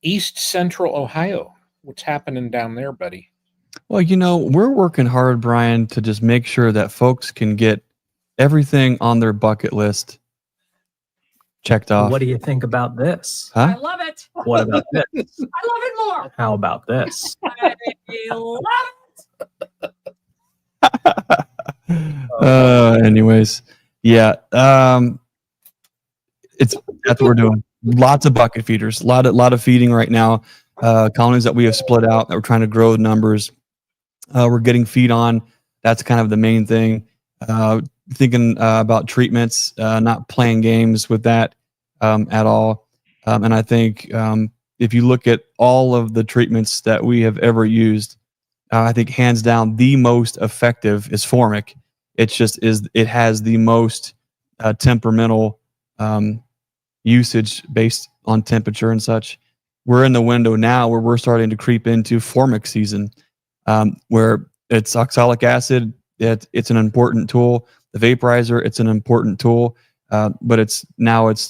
B: East Central Ohio, what's happening down there, buddy?
C: Well, we're working hard, Brian, to just make sure that folks can get everything on their bucket list checked off.
D: What do you think about this?
C: Huh?
E: I love it.
D: What about this?
E: I love it more.
D: How about this?
E: I love
C: Anyways, yeah. That's what we're doing. Lots of bucket feeders, a lot of feeding right now. Colonies that we have split out that we're trying to grow the numbers. We're getting feed on. That's kind of the main thing. Thinking about treatments, not playing games with that at all. And I think if you look at all of the treatments that we have ever used, I think hands down the most effective is formic. It has the most temperamental usage based on temperature and such. We're in the window now where we're starting to creep into formic season, where it's oxalic acid. It's an important tool. The vaporizer, it's an important tool, but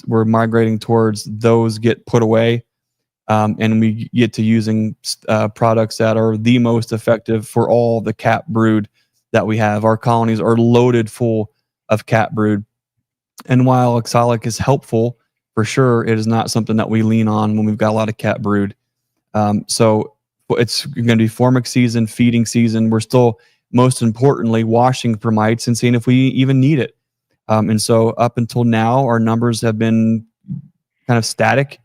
C: we're migrating towards those get put away, and we get to using products that are the most effective for all the cap brood that we have. Our colonies are loaded full of cap brood, and while oxalic is helpful for sure, it is not something that we lean on when we've got a lot of cap brood. So it's going to be formic season, feeding season. We're still, most importantly, washing for mites and seeing if we even need it. And so up until now, our numbers have been kind of static,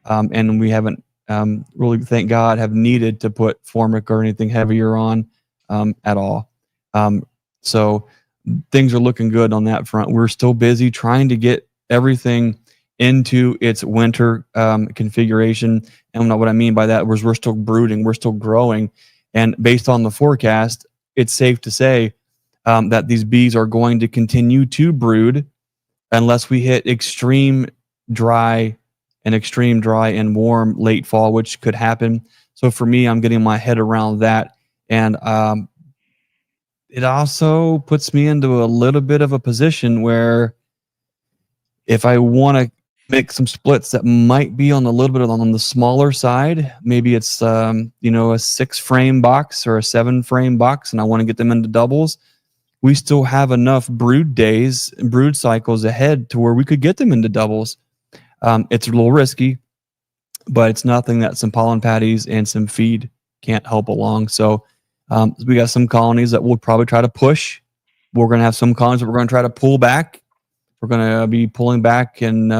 C: and we haven't really, thank God, have needed to put formic or anything heavier on at all. So things are looking good on that front. We're still busy trying to get everything into its winter configuration. And what I mean by that was we're still brooding, we're still growing. And based on the forecast, it's safe to say that these bees are going to continue to brood unless we hit extreme dry and warm late fall, which could happen. So for me, I'm getting my head around that. And it also puts me into a little bit of a position where if I want to make some splits that might be on a little bit on the smaller side, maybe it's a 6-frame box or a 7-frame box, and I want to get them into doubles, we still have enough brood days and brood cycles ahead to where we could get them into doubles. It's a little risky, but it's nothing that some pollen patties and some feed can't help along. So we got some colonies that we'll probably try to push. We're going to have some colonies that we're going to try to pull back. We're going to be pulling back and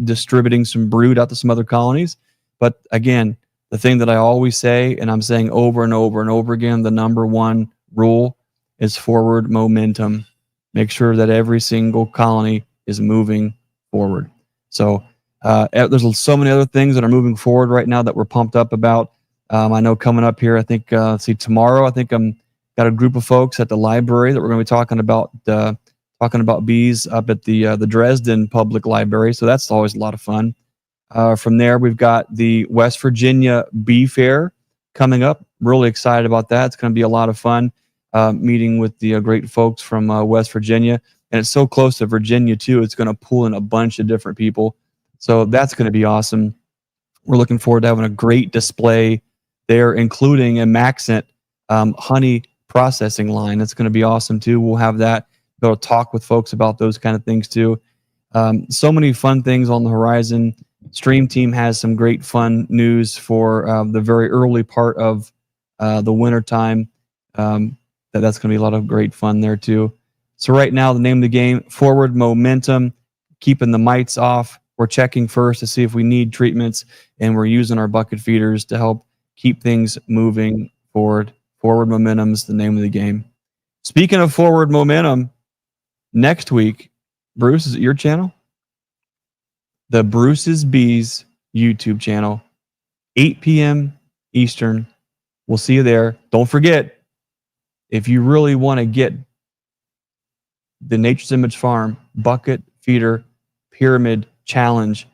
C: distributing some brood out to some other colonies. But again, the thing that I always say, and I'm saying over and over and over again, the number one rule is forward momentum. Make sure that every single colony is moving forward. So there's so many other things that are moving forward right now that we're pumped up about. I know coming up here, I think, tomorrow, I think I'm got a group of folks at the library that we're going to be talking about bees up at the Dresden Public Library. So that's always a lot of fun. From there, we've got the West Virginia Bee Fair coming up. Really excited about that. It's going to be a lot of fun meeting with the great folks from West Virginia. And it's so close to Virginia, too. It's going to pull in a bunch of different people. So that's going to be awesome. We're looking forward to having a great display there, including a Maxent honey processing line. That's going to be awesome, too. We'll have that. Go talk with folks about those kind of things too. So many fun things on the horizon. StreamTeam has some great fun news for the very early part of the winter time. That's going to be a lot of great fun there too. So right now, the name of the game, forward momentum, keeping the mites off. We're checking first to see if we need treatments, and we're using our bucket feeders to help keep things moving forward. Forward momentum is the name of the game. Speaking of forward momentum, next week, Bruce, is it your channel? The Bruce's Bees YouTube channel, 8 p.m. Eastern. We'll see you there. Don't forget, if you really want to get the Nature's Image Farm Bucket Feeder Pyramid Challenge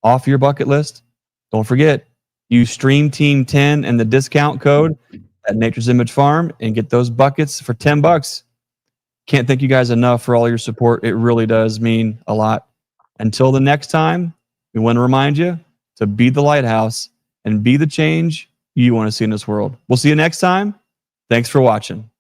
C: off your bucket list, don't forget, use StreamTeam 10 and the discount code at Nature's Image Farm and get those buckets for $10. Can't thank you guys enough for all your support. It really does mean a lot. Until the next time, we want to remind you to be the lighthouse and be the change you want to see in this world. We'll see you next time. Thanks for watching.